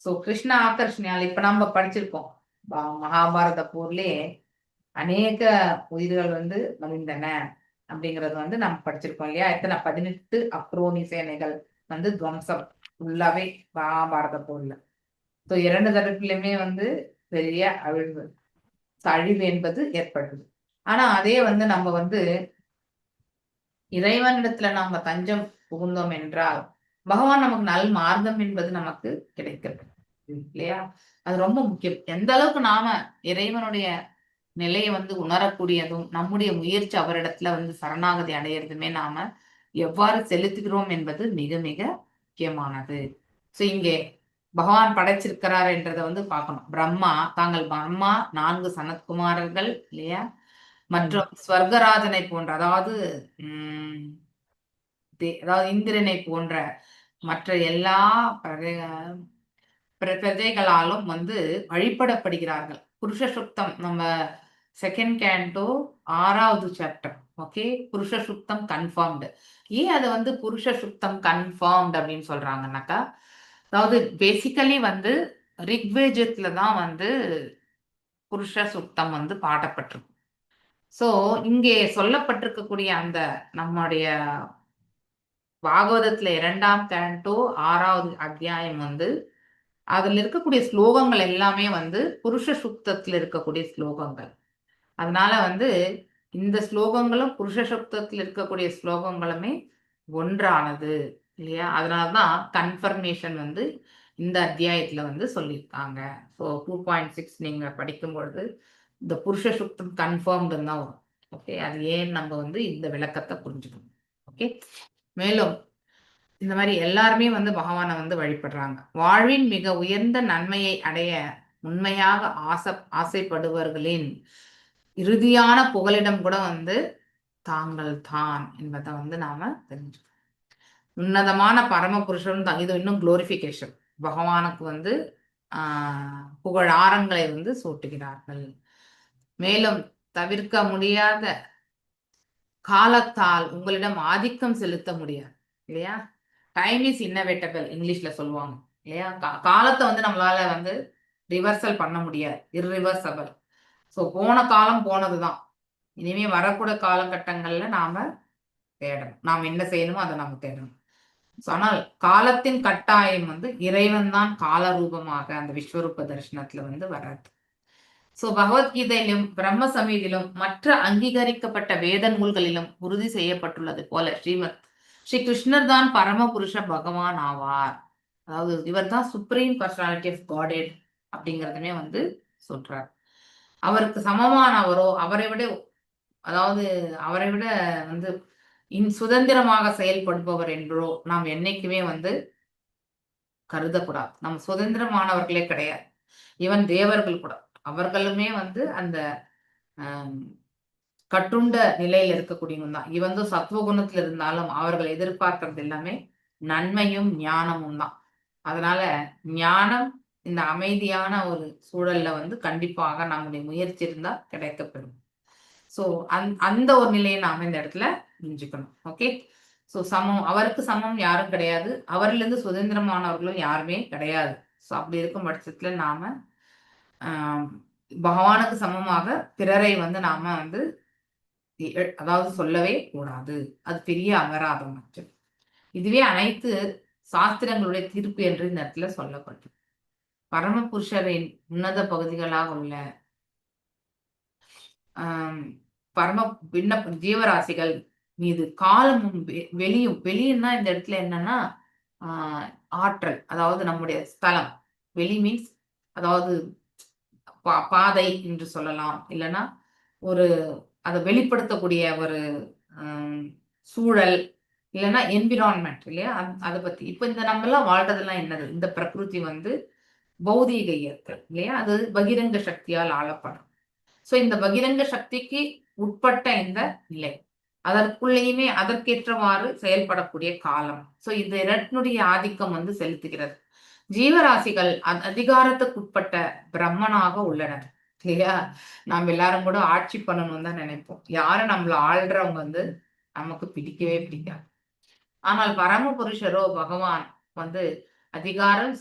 [SPEAKER 1] சோ கிருஷ்ண ஆகர்ஷணியால் இப்ப நம்ம படிச்சிருக்கோம், மகாபாரத போர்லயே அநேக உயிர்கள் வந்து மகிழ்ந்தன அப்படிங்கறது வந்து நம்ம படிச்சிருக்கோம் இல்லையா. எத்தனை 18 அக்ரோனி சேனைகள் வந்து துவம்சம் ஃபுல்லாவே மகாபாரத போர்ல. ஸோ 2 தரப்புலையுமே வந்து பெரிய அழிவு என்பது ஏற்படுது. ஆனா அதே வந்து நம்ம வந்து இறைவனிடத்துல நாம தஞ்சம் புகுந்தோம் என்றால் பகவான் நமக்கு நல் மார்க்கம் என்பது நமக்கு கிடைக்கிறது இல்லையா. அது ரொம்ப முக்கியம். எந்த அளவுக்கு நாம இறைவனுடைய நிலையை வந்து உணரக்கூடியதும், நம்முடைய முயற்சி அவரிடத்துல வந்து சரணாகதி அடையிறதுமே நாம எவ்வாறு செலுத்துகிறோம் என்பது மிக மிக முக்கியமானது. சோ இங்கே பகவான் படைச்சிருக்கிறார் என்றதை வந்து பார்க்கணும். தாங்கள் பிரம்மா 4 சனத்குமாரர்கள் இல்லையா, மற்றும் ஸ்வர்கராஜனை போன்ற, அதாவது இந்திரனை போன்ற மற்ற எல்லா பிரஜைகளாலும் வந்து வழிபடப்படுகிறார்கள். புருஷ சுத்தம் நம்ம 2nd canto 6வது சாப்டர். ஓகே, புருஷ சுத்தம் கன்ஃபார்ம்டு. ஏன் அதை வந்து புருஷ சுத்தம் கன்ஃபார்ம்டு அப்படின்னு சொல்றாங்கன்னாக்கா, அதாவது பேசிக்கலி வந்து ரிக்வேஜத்துல தான் வந்து புருஷ சுத்தம் வந்து பாடப்பட்டிருக்கும். சோ இங்கே சொல்லப்பட்டிருக்கக்கூடிய அந்த நம்முடைய பாகவதத்துல 2ஆம் canto 6வது அத்தியாயம் வந்து அதுல இருக்கக்கூடிய ஸ்லோகங்கள் எல்லாமே வந்து புருஷ சுத்தத்துல இருக்கக்கூடிய ஸ்லோகங்கள். அதனால வந்து இந்த ஸ்லோகங்களும் புருஷ சுத்தத்துல இருக்கக்கூடிய ஸ்லோகங்களுமே ஒன்றானது இல்லையா. அதனாலதான் கன்ஃபர்மேஷன் வந்து இந்த அத்தியாயத்துல வந்து சொல்லியிருக்காங்க. ஸோ 2.6 நீங்க படிக்கும் பொழுது இந்த புருஷ சுத்தம் கன்ஃபார்ம்டுன்னு தான் வரும். ஓகே, அது ஏன் நம்ம வந்து இந்த விளக்கத்தை புரிஞ்சுக்கணும். ஓகே, மேலும் இந்த மாதிரி எல்லாருமே வந்து பகவானை வந்து வழிபடுறாங்க. வாழ்வின் மிக உயர்ந்த நன்மையை அடைய உண்மையாக ஆசைப்படுபவர்களின் இறுதியான புகலிடம் கூட வந்து தாங்கள் தான் என்பதை வந்து நாம தெரிஞ்சுக்கணும். உன்னதமான பரமபுருஷன் தான். இது இன்னும் குளோரிபிகேஷன். பகவானுக்கு வந்து புகழாரங்களை வந்து சூட்டுகிறார்கள். மேலும் தவிர்க்க முடியாத காலத்தால் உங்களிடம் ஆதிக்கம் செலுத்த முடியாது இல்லையா. டைம் இஸ் இன்னவேட்டபிள் இங்கிலீஷ்ல சொல்லுவாங்க இல்லையா. காலத்தை வந்து நம்மளால வந்து ரிவர்சல் பண்ண முடியாது, இர்ரிவர்சபிள். ஸோ போன காலம் போனதுதான். இனிமே வரக்கூடிய காலகட்டங்கள்ல நாம தேடணும், நாம் என்ன செய்யணுமோ அதை நாம தேடணும். ஆனால் காலத்தின் கட்டாயம் வந்து இறைவன் தான் கால ரூபமாக அந்த விஸ்வரூப தரிசனத்துல வந்து வராது. சோ பகவத்கீதையிலும் பிரம்ம சமீதிலும் மற்ற அங்கீகரிக்கப்பட்ட வேத நூல்களிலும் உறுதி செய்யப்பட்டுள்ளது போல ஸ்ரீ கிருஷ்ணர் தான் பரமபுருஷ பகவான் ஆவார். அதாவது இவர் தான் சுப்ரீம் பர்சனாலிட்டி ஆஃப் காடெட் அப்படிங்கிறதுமே வந்து சொல்றார். அவருக்கு சமமானவரோ அவரை விட வந்து சுதந்திரமாக செயல்படுபவர் என்றோ நாம் என்னைக்குமே வந்து கருதக்கூடாது. நம்ம சுதந்திரமானவர்களே கிடையாது. இவன் தேவர்கள் கூட அவர்களுமே வந்து அந்த கட்டுண்ட நிலையில இருக்கக்கூடியவங்க தான். இவன் சத்துவகுணத்துல இருந்தாலும் அவர்கள் எதிர்பார்க்கறது எல்லாமே நன்மையும் ஞானமும் தான். அதனால ஞானம் இந்த அமைதியான ஒரு சூழல்ல வந்து கண்டிப்பாக நம்முடைய முயற்சி இருந்தா கிடைக்கப்பெறும். சோ அந்த ஒரு நிலையை நாம இந்த இடத்துல புரிஞ்சுக்கணும். ஓகே, சோ அவருக்கு சமம் யாரும் கிடையாது, அவரிலிருந்து சுதந்திரமானவர்களும் யாருமே கிடையாது. ஸோ அப்படி இருக்கும் பட்சத்துல நாம பகவானுக்கு சமமாக பிறரை வந்து நாம வந்து அதாவது சொல்லவே கூடாது. அது பெரிய அபராதம். இதுவே அனைத்து சாஸ்திரங்களுடைய தீர்ப்பு என்று இந்த இடத்துல சொல்லப்பட்டது. பரமபுருஷரின் உன்னத பகுதிகளாக உள்ள பரம விண்ணப்ப ஜீவராசிகள் மீது காலமும் வெளியும்னா இந்த இடத்துல என்னன்னா ஆற்றல், அதாவது நம்முடைய ஸ்தலம். வெளி மீன்ஸ் அதாவது பாதை என்று சொல்லலாம், இல்லைன்னா ஒரு அதை வெளிப்படுத்தக்கூடிய ஒரு சூழல், இல்லைன்னா என்விரான்மெண்ட் இல்லையா, அதை பத்தி. இப்ப இந்த நம்ம எல்லாம் வாழ்றதெல்லாம் என்னது, இந்த பிரகிருதி வந்து பௌதீக இயற்கை இல்லையா, அது பகிரங்க சக்தியால் ஆளப்படும். சோ இந்த பகிரங்க சக்திக்கு உட்பட்ட இந்த நிலை, அதற்குள்ளேயுமே அதற்கேற்றவாறு செயல்படக்கூடிய காலம். சோ இந்த இரட்டினுடைய ஆதிக்கம் வந்து செலுத்துகிறது. ஜீவராசிகள் அதிகாரத்துக்குட்பட்ட பிரம்மனாக உள்ளனர் இல்லையா. நாம் எல்லாரும் கூட ஆட்சி பண்ணணும் தான் நினைப்போம். யாரும் நம்மள ஆள்றவங்க வந்து நமக்கு பிடிக்கவே பிடிக்காது. ஆனால் பரமபுருஷரோ பகவான் வந்து அதிகாரம்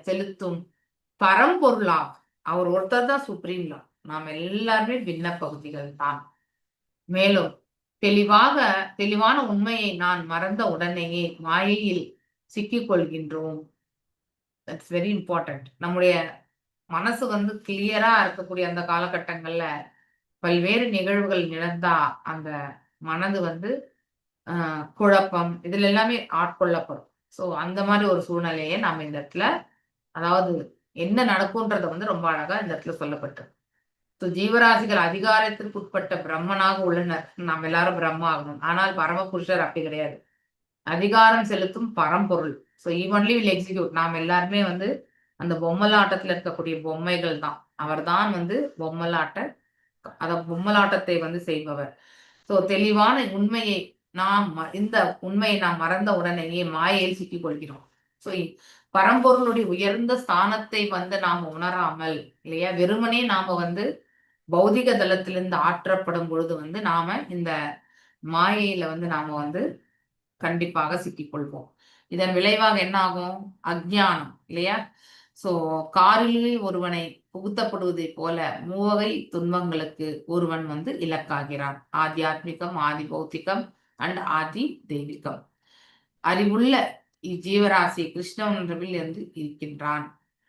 [SPEAKER 1] செலுத்தும் பரம்பொருளா. அவர் ஒருத்தர் தான் சுப்ரீம்லா. நாம் எல்லாருமே பின்ன பகுதிகள் தான். மேலும் தெளிவான உண்மையை நான் மறந்த உடனேயே மாயையில் சிக்கிக் கொள்கின்றோம். That's very important. நம்முடைய மனசு வந்து கிளியரா இருக்கக்கூடிய அந்த காலகட்டங்கள்ல பல்வேறு நிகழ்வுகள் நிகழ்ந்தா அந்த மனது வந்து குழப்பம் இதுல எல்லாமே ஆட்கொள்ளப்படும். ஸோ அந்த மாதிரி ஒரு சூழ்நிலையை நாம இந்த இடத்துல, அதாவது என்ன நடக்கும்ன்றத வந்து ரொம்ப அழகா இந்த இடத்துல சொல்லப்பட்டு. ஸோ ஜீவராசிகள் அதிகாரத்திற்கு உட்பட்ட பிரம்மனாக உள்ளனர். நாம் எல்லாரும் பிரம்ம ஆகணும். ஆனால் பரமபுருஷர் அப்படி கிடையாது. அதிகாரம் செலுத்தும் பரம்பொருள். So evenly will execute. நாம் எல்லாருமே வந்து அந்த பொம்மலாட்டத்துல இருக்கக்கூடிய பொம்மைகள் தான். அவர் தான் வந்து பொம்மலாட்டத்தை வந்து செய்பவர். ஸோ தெளிவான உண்மையை இந்த உண்மையை நாம் மறந்த உடனேயே மாயையில் சிக்கிக் கொள்கிறோம். ஸோ பரம்பொருளுடைய உயர்ந்த ஸ்தானத்தை வந்து நாம் உணராமல் இல்லையா, வெறுமனே நாம வந்து பௌதிக தளத்திலிருந்து ஆற்றப்படும் பொழுது வந்து நாம இந்த மாயையில வந்து நாம வந்து கண்டிப்பாக சிக்கிக்கொள்வோம். இதன் விளைவாக என்ன ஆகும், அஜ்ஞானம் இல்லையா. சோ காரில் ஒருவனை புகுத்தப்படுவதை போல மூவகை துன்பங்களுக்கு ஒருவன் வந்து இலக்காகிறான். ஆத்தியாத்மிகம், ஆதி பௌத்திகம் அண்ட் ஆதி தெய்வீகம். அறிவுள்ள இஜீவராசி கிருஷ்ண உணர்வில் இருந்து இருக்கின்றான்.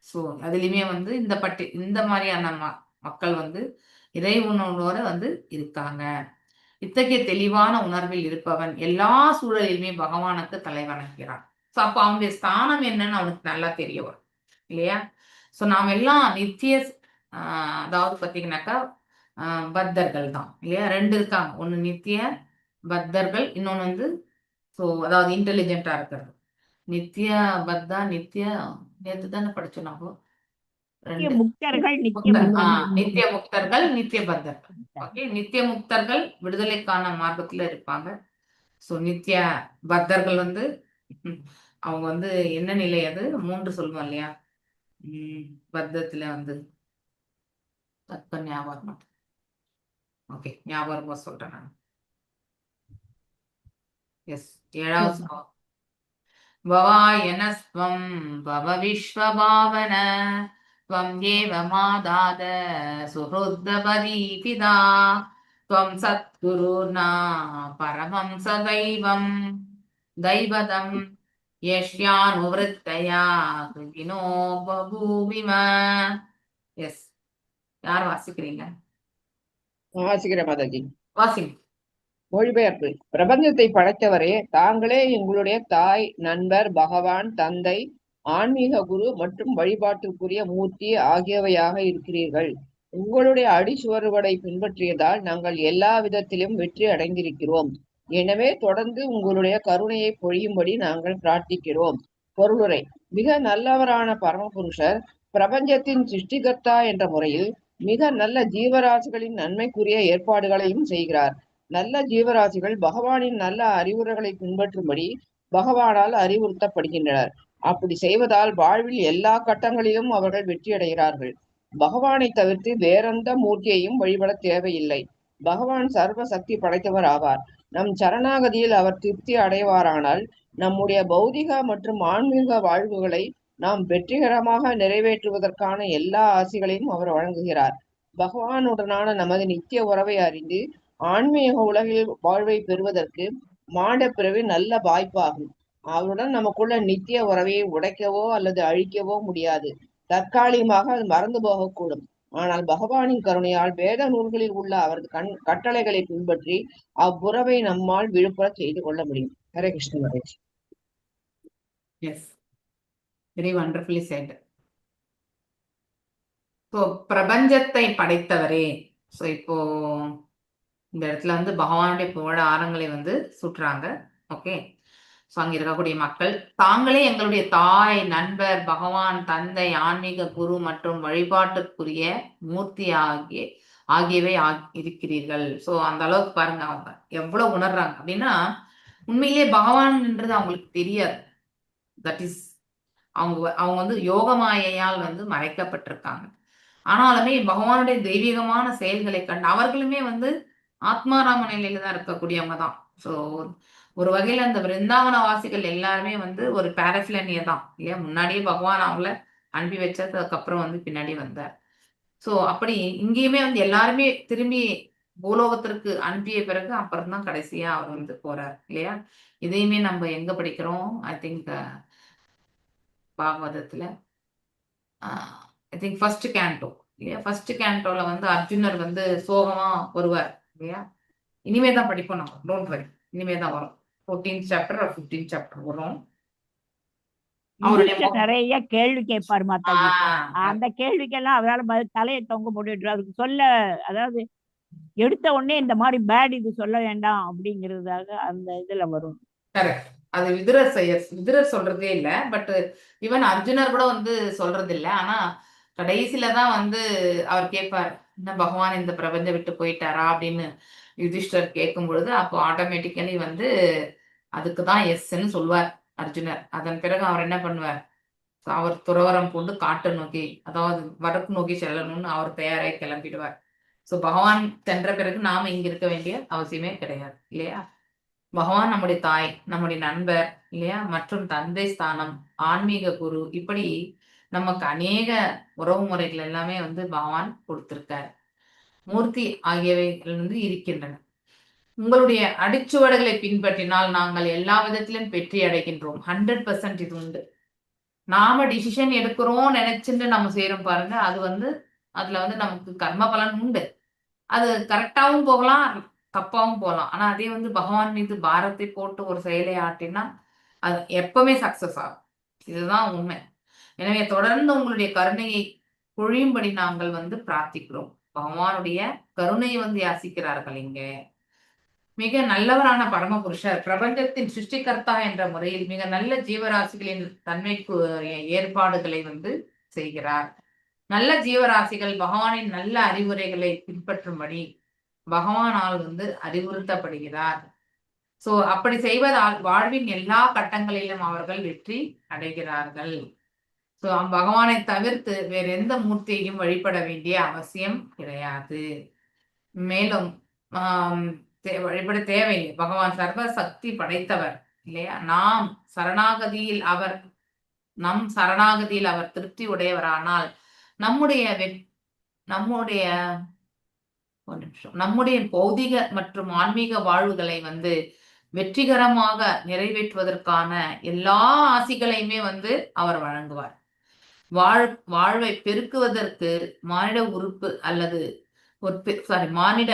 [SPEAKER 1] சோ அதுலயுமே வந்து இந்த மாதிரியான மக்கள் வந்து இறை உணர்வோட வந்து இருக்காங்க. இத்தகைய தெளிவான உணர்வில் இருப்பவன் எல்லா சூழலிலுமே பகவானுக்கு தலை வணங்குகிறான். சோ அப்ப அவனுடைய ஸ்தானம் என்னன்னு அவனுக்கு நல்லா தெரிய வரும் இல்லையா. சோ நாம் எல்லாம் நித்திய அதாவது பாத்தீங்கன்னாக்கா பத்தர்கள் தான் இல்லையா. ரெண்டு இருக்காங்க, ஒண்ணு நித்திய பத்தர்கள், இன்னொன்னு வந்து சோ அதாவது இன்டெலிஜென்டா இருக்கிறது. நித்திய பத்தா நேத்து தானே படிச்சோம் நம்ம.
[SPEAKER 4] நித்திய முக்தர்கள்,
[SPEAKER 1] நித்திய முக்தர்கள், நித்திய பத்தர்கள். ஓகே, நித்திய முக்தர்கள் விடுதலைக்கான மார்க்கத்துல இருப்பாங்க. சோ நித்திய பத்தர்கள் வந்து அவங்க வந்து என்ன நிலை, அது 3 சொல்லுவோம் இல்லையா. பத்தத்துல வந்து தப்ப ஞாபகம். ஓகே, ஞாபகமா சொல்றேன் நான். எஸ், 7வது ஸ்லோகம். பவாயனஸ்வம் பவ விஸ்வபாவன त्वं एव मादाद सुहृद्बदी पिता त्वं सद्गुरुर्ना परमं सदैवं दैवतं यस्यानुवृत्तया कृतिनो बभूविम. எஸ், யார் வாசிக்கிறீங்க?
[SPEAKER 5] வாசிக்கிறேன் மாதாஜி.
[SPEAKER 1] வாசிங்க.
[SPEAKER 5] மொழிபெயர்ப்பு. பிரபஞ்சத்தை படைத்தவரே, தாங்களே எங்களுடைய தாய், நண்பர், பகவான், தந்தை, ஆன்மீக குரு மற்றும் வழிபாட்டுக்குரிய மூர்த்தி ஆகியவையாக இருக்கிறீர்கள். உங்களுடைய அடிச்சுவடுகளை பின்பற்றியதால் நாங்கள் எல்லா விதத்திலும் வெற்றி அடைந்திருக்கிறோம். எனவே தொடர்ந்து உங்களுடைய கருணையை பொழியும்படி நாங்கள் பிரார்த்திக்கிறோம். பொருளுரை. மிக நல்லவரான பரமபுருஷர் பிரபஞ்சத்தின் சிருஷ்டிகர்த்தா என்ற முறையில் மிக நல்ல ஜீவராசிகளின் நன்மைக்குரிய ஏற்பாடுகளையும் செய்கிறார். நல்ல ஜீவராசிகள் பகவானின் நல்ல அறிவுரைகளை பின்பற்றும்படி பகவானால் அறிவுறுத்தப்படுகின்றனர். அப்படி செய்வதால் வாழ்வில் எல்லா கட்டங்களிலும் அவர்கள் வெற்றியடைகிறார்கள். பகவானை தவிர்த்து வேறெந்த மூர்த்தியையும் வழிபட தேவையில்லை. பகவான் சர்வ சக்தி படைத்தவர் ஆவார். நம் சரணாகதியில் அவர் திருப்தி அடைவாரானால் நம்முடைய பௌதிக மற்றும் ஆன்மீக வாழ்வுகளை நாம் வெற்றிகரமாக நிறைவேற்றுவதற்கான எல்லா ஆசைகளையும் அவர் வழங்குகிறார். பகவானுடனான நமது நித்திய உறவை அறிந்து ஆன்மீக உலகில் வாழ்வை பெறுவதற்கு மானிட பிறவி நல்ல வாய்ப்பாகும். அவருடன் நமக்குள்ள நித்திய உறவை உடைக்கவோ அல்லது அழிக்கவோ முடியாது. தற்காலிகமாக அது மறந்து போகக்கூடும். ஆனால் பகவானின் கருணையால் வேத நூல்களில் உள்ள அவரது கட்டளைகளை பின்பற்றி அவ்வுறவை நம்மால் விழுப்புற செய்து கொள்ள முடியும். Hare Krishna Mahesh.
[SPEAKER 1] Yes, very wonderfully said. So பிரபஞ்சத்தை படைத்தவரே. ஸோ இப்போ இந்த இடத்துல வந்து பகவானுடைய புகழ ஆரங்களை வந்து சுற்றுறாங்க. ஓகே, ஸோ அங்கே இருக்கக்கூடிய மக்கள் தாங்களே எங்களுடைய தாய், நண்பர், பகவான், தந்தை, ஆன்மீக குரு மற்றும் வழிபாட்டுக்குரிய மூர்த்தி ஆகியவை இருக்கிறீர்கள். ஸோ அந்த அளவுக்கு பாருங்க அவங்க எவ்வளவு உணர்றாங்க அப்படின்னா, உண்மையிலே பகவான்ன்றது அவங்களுக்கு தெரியாது. தட் இஸ் அவங்க வந்து யோகமாயையால் வந்து மறைக்கப்பட்டிருக்காங்க. ஆனாலுமே பகவானுடைய தெய்வீகமான செயல்களை கண்டு அவர்களுமே வந்து ஆத்மாராம நிலையில தான் இருக்கக்கூடியவங்க தான். ஸோ ஒரு வகையில அந்த விருந்தாவன வாசிகள் எல்லாருமே வந்து ஒரு பேரஃபிலனிய தான் இல்லையா. முன்னாடியே பகவான் அவங்கள அனுப்பி வச்சது, அதுக்கப்புறம் வந்து பின்னாடி வந்தார். ஸோ அப்படி இங்கேயுமே வந்து எல்லாருமே திரும்பி பூலோகத்திற்கு அனுப்பிய பிறகு அப்புறம் தான் கடைசியா அவர் வந்து போறார் இல்லையா. இதையுமே நம்ம எங்க படிக்கிறோம்? ஐ திங்க் பாகவதத்துல ஐ திங்க் ஃபர்ஸ்ட் கேண்டோ இல்லையா. ஃபர்ஸ்ட் கேண்டோல வந்து அர்ஜுனர் வந்து சோகமா வருவார் இல்லையா. இனிமே தான் படிப்போம் நம்ம, டோன்ட் வரி, இனிமே தான் வரும். 14th chapter or 15th chapter வரும். அவருடைய
[SPEAKER 4] நிறைய கேள்வி கேட்பாரு மாதாஜி.
[SPEAKER 1] ஆ,
[SPEAKER 4] அந்த கேள்விக்கெல்லாம் அவரால் தலையை தொங்க போட்டுட்டு அதுக்கு சொல்ல, அதாவது எடுத்த உடனே இந்த மாதிரி பேட் இது சொல்ல வேண்டாம் அப்படிங்கிறதுக்காக அந்த இதுல வரும்.
[SPEAKER 1] கரெக்ட். அது விதுரர் சொல்றதே இல்ல. பட் ஈவன் அர்ஜுனர் கூட வந்து சொல்றது இல்ல. ஆனா கடைசியில தான் வந்து அவர் கேட்பார், என்ன பகவான் இந்த பிரபஞ்சம் விட்டு போயிட்டாரா அப்படின்னு யுதிஷ்டர் கேட்கும் பொழுது, அப்போ ஆட்டோமேட்டிக்கலி வந்து அதுக்கு தான் எஸ்ன்னு சொல்வார் அர்ஜுனர். அதன் பிறகு அவர் என்ன பண்ணுவார், அவர் துறவரம் கொண்டு காட்டை நோக்கி, அதாவது வடக்கு நோக்கி செல்லணும்னு அவர் தயாராகி கிளம்பிடுவார். ஸோ பகவான் சென்ற பிறகு நாம இங்க இருக்க வேண்டிய அவசியமே கிடையாது இல்லையா. பகவான் நம்முடைய தாய், நம்முடைய நண்பர் இல்லையா, மற்றும் தந்தை ஸ்தானம், ஆன்மீக குரு, இப்படி நமக்கு அநேக உறவு முறைகள் எல்லாமே வந்து பகவான் கொடுத்திருக்கார். மூர்த்தி ஆகியவைகள் வந்து இருக்கின்றன. உங்களுடைய அடிச்சுவடுகளை பின்பற்றினால் நாங்கள் எல்லா விதத்திலும் வெற்றி அடைகின்றோம். 100% இது உண்டு. நாம டிசிஷன் எடுக்கிறோம் நினைச்சுட்டு நம்ம செய்யறோம் பாருங்க, அது வந்து அதுல வந்து நமக்கு கர்ம பலன் உண்டு. அது கரெக்டாவும் போகலாம், தப்பாவும் போகலாம். ஆனா அதே வந்து பகவான் மீது பாரத்தை போட்டு ஒரு செயலை ஆட்டினா அது எப்பவுமே சக்சஸ் ஆகும். இதுதான் உண்மை. எனவே தொடர்ந்து உங்களுடைய கருணையை பொழியும்படி நாங்கள் வந்து பிரார்த்திக்கிறோம். பகவானுடைய கருணையை வந்து யாசிக்கிறார்கள் இங்க. மிக நல்லவரான பரமபுருஷர் பிரபஞ்சத்தின் சிருஷ்டிகர்த்தா என்ற முறையில் மிக நல்ல ஜீவராசிகளின் தன்மைக்கு ஏற்பாடுகளை வந்து செய்கிறார். நல்ல ஜீவராசிகள் பகவானின் நல்ல அறிவுரைகளை பின்பற்றும்படி பகவானால் வந்து அறிவுறுத்தப்படுகிறார். சோ அப்படி செய்வதால் வாழ்வின் எல்லா கட்டங்களிலும் அவர்கள் வெற்றி அடைகிறார்கள். சோ பகவானை தவிர்த்து வேற எந்த மூர்த்தியையும் வழிபட வேண்டிய அவசியம் கிடையாது. மேலும் வழிபட தேவையில்லை. பகவான் சர்வ சக்தி படைத்தவர் இல்லையா. நம் சரணாகதியில் அவர் திருப்தி உடையவரானால் நம்முடைய பௌதிக மற்றும் ஆன்மீக வாழ்வுகளை வந்து வெற்றிகரமாக நிறைவேற்றுவதற்கான எல்லா ஆசிகளையுமே வந்து அவர் வழங்குவார். வாழ்வை பெருக்குவதற்கு மானிட உறுப்பு அல்லது மானிட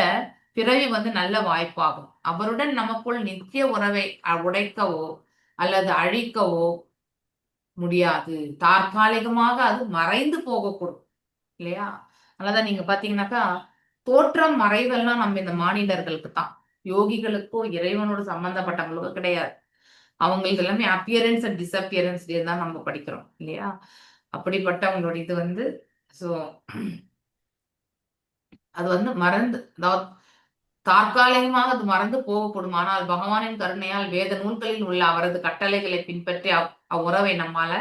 [SPEAKER 1] பிறவி வந்து நல்ல வாய்ப்பாகும். அவருடன் நமக்குள் நித்திய உறவை உடைக்கவோ அல்லது அழிக்கவோ முடியாது. தற்காலிகமாக அது மறைந்து போகக்கூடும் இல்லையா. அதனாலதான் நீங்க பாத்தீங்கன்னாக்கா தோற்றம் மறைவெல்லாம் நம்ம இந்த மானிடர்களுக்கு தான். யோகிகளுக்கோ இறைவனோடு சம்பந்தப்பட்டவங்களுக்கோ கிடையாது. அவங்களுக்கு எல்லாமே அப்பியரன்ஸ் அண்ட் டிஸ்அப்பியரன்ஸ் தான் நம்ம படிக்கிறோம் இல்லையா. அப்படிப்பட்டவங்களோட இது வந்து அது வந்து மறந்து, அதாவது தற்காலிகமாக அது மறந்து போகக்கூடும். ஆனால் பகவானின் கருணையால் வேத நூல்களில் உள்ள அவரது கட்டளைகளை பின்பற்றி அவ்வுறவை நம்மால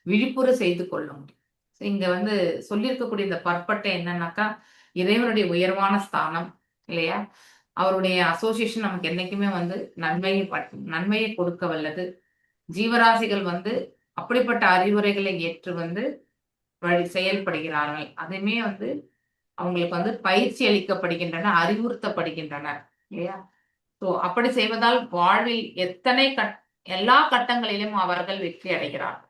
[SPEAKER 1] விழிப்புற செய்து கொள்ள முடியும். இங்க வந்து சொல்லியிருக்கக்கூடிய இந்த பற்பட்டை என்னன்னாக்கா இறைவனுடைய உயர்வான ஸ்தானம் இல்லையா. அவருடைய அசோசியேஷன் நமக்கு என்னைக்குமே வந்து நன்மையை கொடுக்க வல்லது. ஜீவராசிகள் வந்து அப்படிப்பட்ட அறிவுரைகளை ஏற்று வந்து செயல்படுகிறார்கள். அதுவுமே வந்து அவங்களுக்கு வந்து பயிற்சி அளிக்கப்படுகின்றன, அறிவுறுத்தப்படுகின்றன இல்லையா? ஸோ அப்படி செய்வதால் வாழ்வில் எல்லா கட்டங்களிலும் அவர்கள் வெற்றி அடைகிறார்கள்.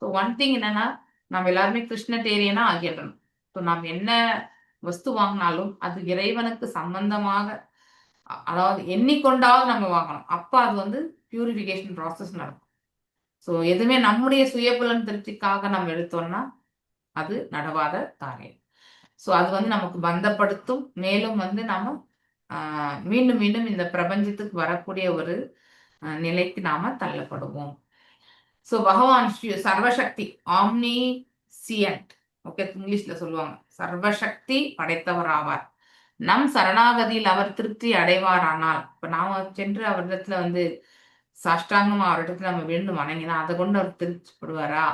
[SPEAKER 1] ஸோ ஒன் திங் என்னன்னா, நம்ம எல்லாருமே கிருஷ்ணடேரியனா ஆகிடணும். ஸோ நாம் என்ன வஸ்து வாங்கினாலும் அது இறைவனுக்கு சம்பந்தமாக அதாவது எண்ணிக்கொண்டாவது நம்ம வாங்கணும். அப்ப அது வந்து பியூரிஃபிகேஷன் ப்ராசஸ் நடக்கும். ஸோ எதுவுமே நம்முடைய சுயபுலன் திருப்திக்காக நம்ம எடுத்தோம்னா அது நடவாத காரியம். ஸோ அது வந்து நமக்கு பந்தப்படுத்தும். மேலும் வந்து நாம மீண்டும் மீண்டும் இந்த பிரபஞ்சத்துக்கு வரக்கூடிய ஒரு நிலைக்கு நாம தள்ளப்படுவோம். ஸோ பகவான் சர்வசக்தி, ஆம்னிசியன்ட், ஓகே, இங்கிலீஷ்ல சொல்லுவாங்க, சர்வசக்தி படைத்தவர் ஆவார். நம் சரணாகதியில் அவர் திருப்தி அடைவாரானால், இப்ப நாம சென்று அவரிடத்துல வந்து சாஷ்டாங்கமா அவரிடத்துல நம்ம விழுந்து வணங்கினா அதை கொண்டு அவர் திருப்திப்படுவாரா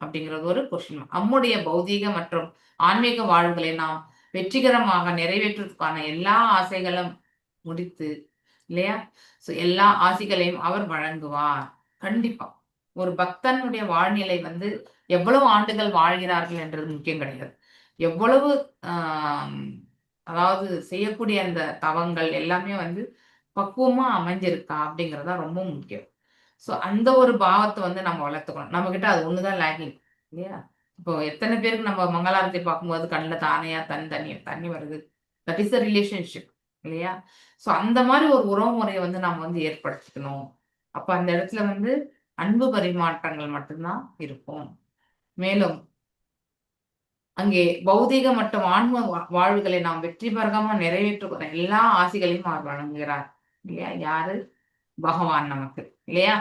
[SPEAKER 1] அப்படிங்கிறது ஒரு கொஸ்டின். நம்முடைய பௌதீக மற்றும் ஆன்மீக வாழ்வுகளை நாம் வெற்றிகரமாக நிறைவேற்றுவதற்கான எல்லா ஆசைகளும் முடித்து இல்லையா? ஸோ எல்லா ஆசைகளையும் அவர் வழங்குவார் கண்டிப்பா. ஒரு பக்தனுடைய வாழ்நிலை வந்து எவ்வளவு ஆண்டுகள் வாழ்கிறார்கள் என்றது முக்கியம் கிடையாது. எவ்வளவு அதாவது செய்யக்கூடிய அந்த தவங்கள் எல்லாமே வந்து பக்குவமா அமைஞ்சிருக்கா அப்படிங்கிறதா ரொம்ப முக்கியம். ஸோ அந்த ஒரு பாவத்தை வந்து நம்ம வளர்த்துக்கணும். நம்ம கிட்ட அது ஒண்ணுதான் லேகிங் இல்லையா? இப்போ எத்தனை பேருக்கு நம்ம மங்களாரத்தை பார்க்கும்போது கண்ணில் தானையா தண்ணி வருது. தட் இஸ் த ரிலேஷன்ஷிப் இல்லையா? ஸோ அந்த மாதிரி ஒரு உறவு முறையை வந்து நம்ம வந்து ஏற்படுத்திக்கணும். அப்ப அந்த இடத்துல வந்து அன்பு பரிமாற்றங்கள் மட்டும்தான் இருக்கும். மேலும் அங்கே பௌதீக மற்றும் ஆன்ம வாழ்வுகளை நாம் வெற்றிகரமா நிறைவேற்றுகிற எல்லா ஆசைகளையும் அவர் வழங்குகிறார் இல்லையா? யாரு? பகவான் நமக்கு இல்லையா?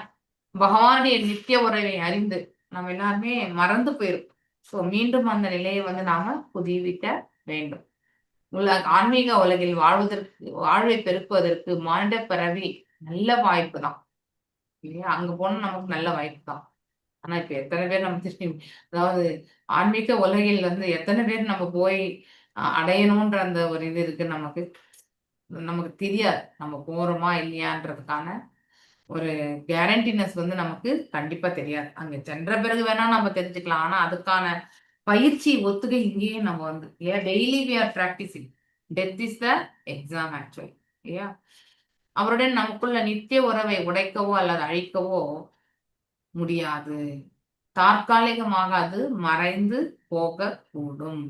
[SPEAKER 1] பகவானுடைய நித்திய உறவை அறிந்து நம்ம எல்லாருமே மறந்து போயிருக்கோம். ஸோ மீண்டும் அந்த நிலையை வந்து நாம புதுப்பிக்க வேண்டும். ஆன்மீக உலகில் வாழ்வை பெருக்குவதற்கு மானிட பிறவி நல்ல வாய்ப்பு தான் இல்லையா? அங்க போனா நமக்கு நல்ல வாய்ப்பு தான். ஆனா இப்ப எத்தனை பேர் நம்ம அதாவது ஆன்மீக உலகில் வந்து எத்தனை பேர் நம்ம போய் அடையணும்ன்ற அந்த ஒரு இது இருக்கு நமக்கு தெரியாது. நம்ம போறோமா இல்லையான்றதுக்கான ஒரு கேரண்டினஸ் வந்து நமக்கு கண்டிப்பா தெரியாது. அங்க சென்ற பிறகு வேணா நம்ம தெரிஞ்சுக்கலாம். ஆனா அதுக்கான பயிற்சி ஒத்துகை இங்கேயே நம்ம வந்து daily we are practising. Death is the exam actually இல்லையா? அவருடன் நமக்குள்ள நித்திய உறவை உடைக்கவோ அல்லது அழிக்கவோ முடியாது. தற்காலிகமாக அது மறைந்து போகக்கூடும்.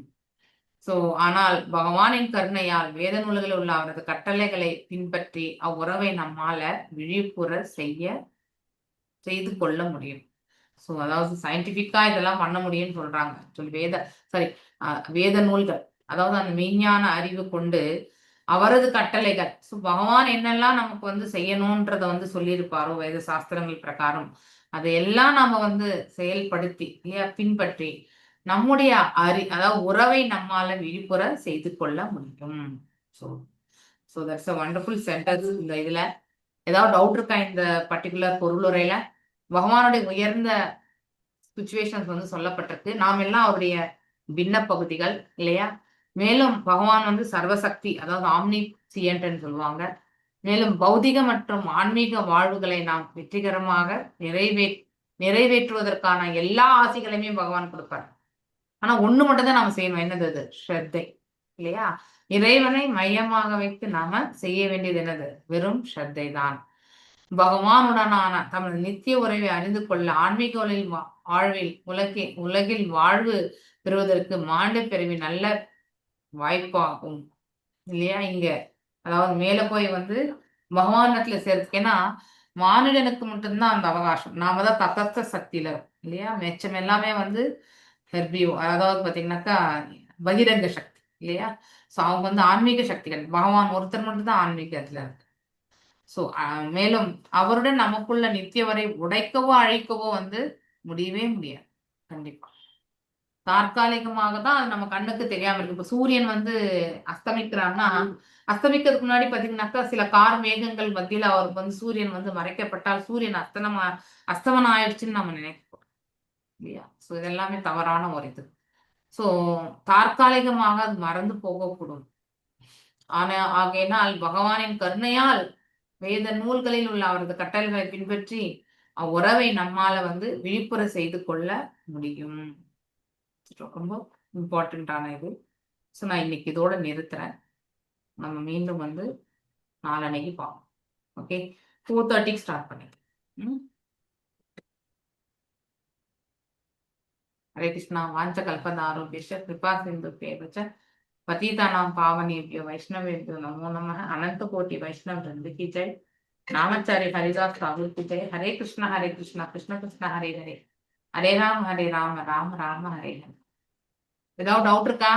[SPEAKER 1] சோ ஆனால் பகவானின் கருணையால் வேத நூல்களில் உள்ள அவரது கட்டளைகளை பின்பற்றி அவ்வுறவை நம்மால விழிப்புற செய்து கொள்ள முடியும். ஸோ அதாவது சயின்டிபிக்கா இதெல்லாம் பண்ண முடியும்னு சொல்றாங்க. சொல்லி வேத நூல்கள், அதாவது அந்த மெய்ஞான அறிவு கொண்டு அவரது கட்டளைகள், ஸோ பகவான் என்னெல்லாம் நமக்கு வந்து செய்யணும்ன்றத வந்து சொல்லியிருப்பாரோ வேத சாஸ்திரங்கள் பிரகாரம், அதையெல்லாம் நாம வந்து செயல்படுத்தி இல்லையா பின்பற்றி நம்முடைய அதாவது உறவை நம்மால விழிப்புற செய்து கொள்ள முடியும். So that's a wonderful sentence. இந்த இதுல ஏதாவது டவுட் இருக்கா இந்த பர்டிகுலர் பொருளுரையில? பகவானுடைய உயர்ந்த சுச்சுவேஷன்ஸ் வந்து சொல்லப்பட்டிருக்கு. நாம் எல்லாம் அவருடைய பின்ன பகுதிகள் இல்லையா? மேலும் பகவான் வந்து சர்வசக்தி, அதாவது ஆம்னிசியன்ட்னு சொல்லுவாங்க. மேலும் பௌதிக மற்றும் ஆன்மீக வாழ்வுகளை நாம் வெற்றிகரமாக நிறைவேற்றுவதற்கான எல்லா ஆசைகளையுமே பகவான் கொடுப்பார். ஆனா ஒண்ணு மட்டும் தான் நாம செய்யணும். என்னது? அது ஸ்ரத்தை இல்லையா? இறைவனை மையமாக வைத்து நாம செய்ய வேண்டியது என்னது? வெறும் ஸ்ரத்தை தான். பகவானுடனான தமது நித்திய உறவை அறிந்து கொள்ள ஆன்மீக உலகில் வாழ்வு பெறுவதற்கு மாண்ட பிறவி நல்ல வாய்ப்பாகும் இல்லையா? இங்க அதாவது மேல போய் வந்து பகவானத்துல சேர்த்து, ஏன்னா மானிடனுக்கு மட்டும்தான் அந்த அவகாசம். நாம தான் தத்தத்த சக்தியில இல்லையா? மெச்சம் எல்லாமே வந்து ஹெர்பியோ, அதாவது பாத்தீங்கன்னாக்கா பகிரங்க சக்தி இல்லையா? ஸோ அவங்க வந்து ஆன்மீக சக்திகள். பகவான் ஒருத்தர் மட்டும்தான் ஆன்மீகத்துல இருக்கு. ஸோ மேலும் அவருடன் நமக்குள்ள நித்திய வரை உடைக்கவோ அழிக்கவோ வந்து முடியவே முடியாது. கண்டிப்பா தற்காலிகமாக தான் அது நம்ம கண்ணுக்கு தெரியாம இருக்கு. இப்ப சூரியன் வந்து அஸ்தமிக்கிறான்னா, அஸ்தமிக்கிறதுக்கு முன்னாடி பாத்தீங்கன்னாக்கா சில கார் மேகங்கள் மத்தியில அவருக்கு வந்து சூரியன் வந்து மறைக்கப்பட்டால் சூரியன் அஸ்தமனம் ஆயிடுச்சுன்னு நம்ம நினைக்கிறோம் இல்லையா? ஸோ இதெல்லாமே தவறான ஒரு இது. ஸோ தற்காலிகமாக அது மறந்து போகக்கூடும். ஆகையினால் பகவானின் கருணையால் வேத நூல்களில் உள்ள அவரது கட்டளைகளை பின்பற்றி உறவை நம்மால வந்து விழிப்புற செய்து கொள்ள முடியும். ரொம்ப இம்பார்ட்டண்ட்டான இது. ஸோ நான் இன்னைக்கு இதோட நிறுத்துறேன். நம்ம மீண்டும் வந்து நாளன்னைக்கு பார்ப்போம். ஓகே, 4:30க்கு ஸ்டார்ட் பண்ணிக்கலாம். हरे कृष्णा वांच कल्पनारूपेश्च कृपा सिन्धुभ्येव च पतितानां पावनेभ्यो वैष्णवेभ्यो नमो नमः। अनंत कोटि वैष्णव वृंद की जय। नामचार्य हरिदास ठाकुर की जय। हरे कृष्णा कृष्ण कृष्ण हरे हरे, हरे राम राम राम हरे हरे। विदाउट डाउट இருக்கா?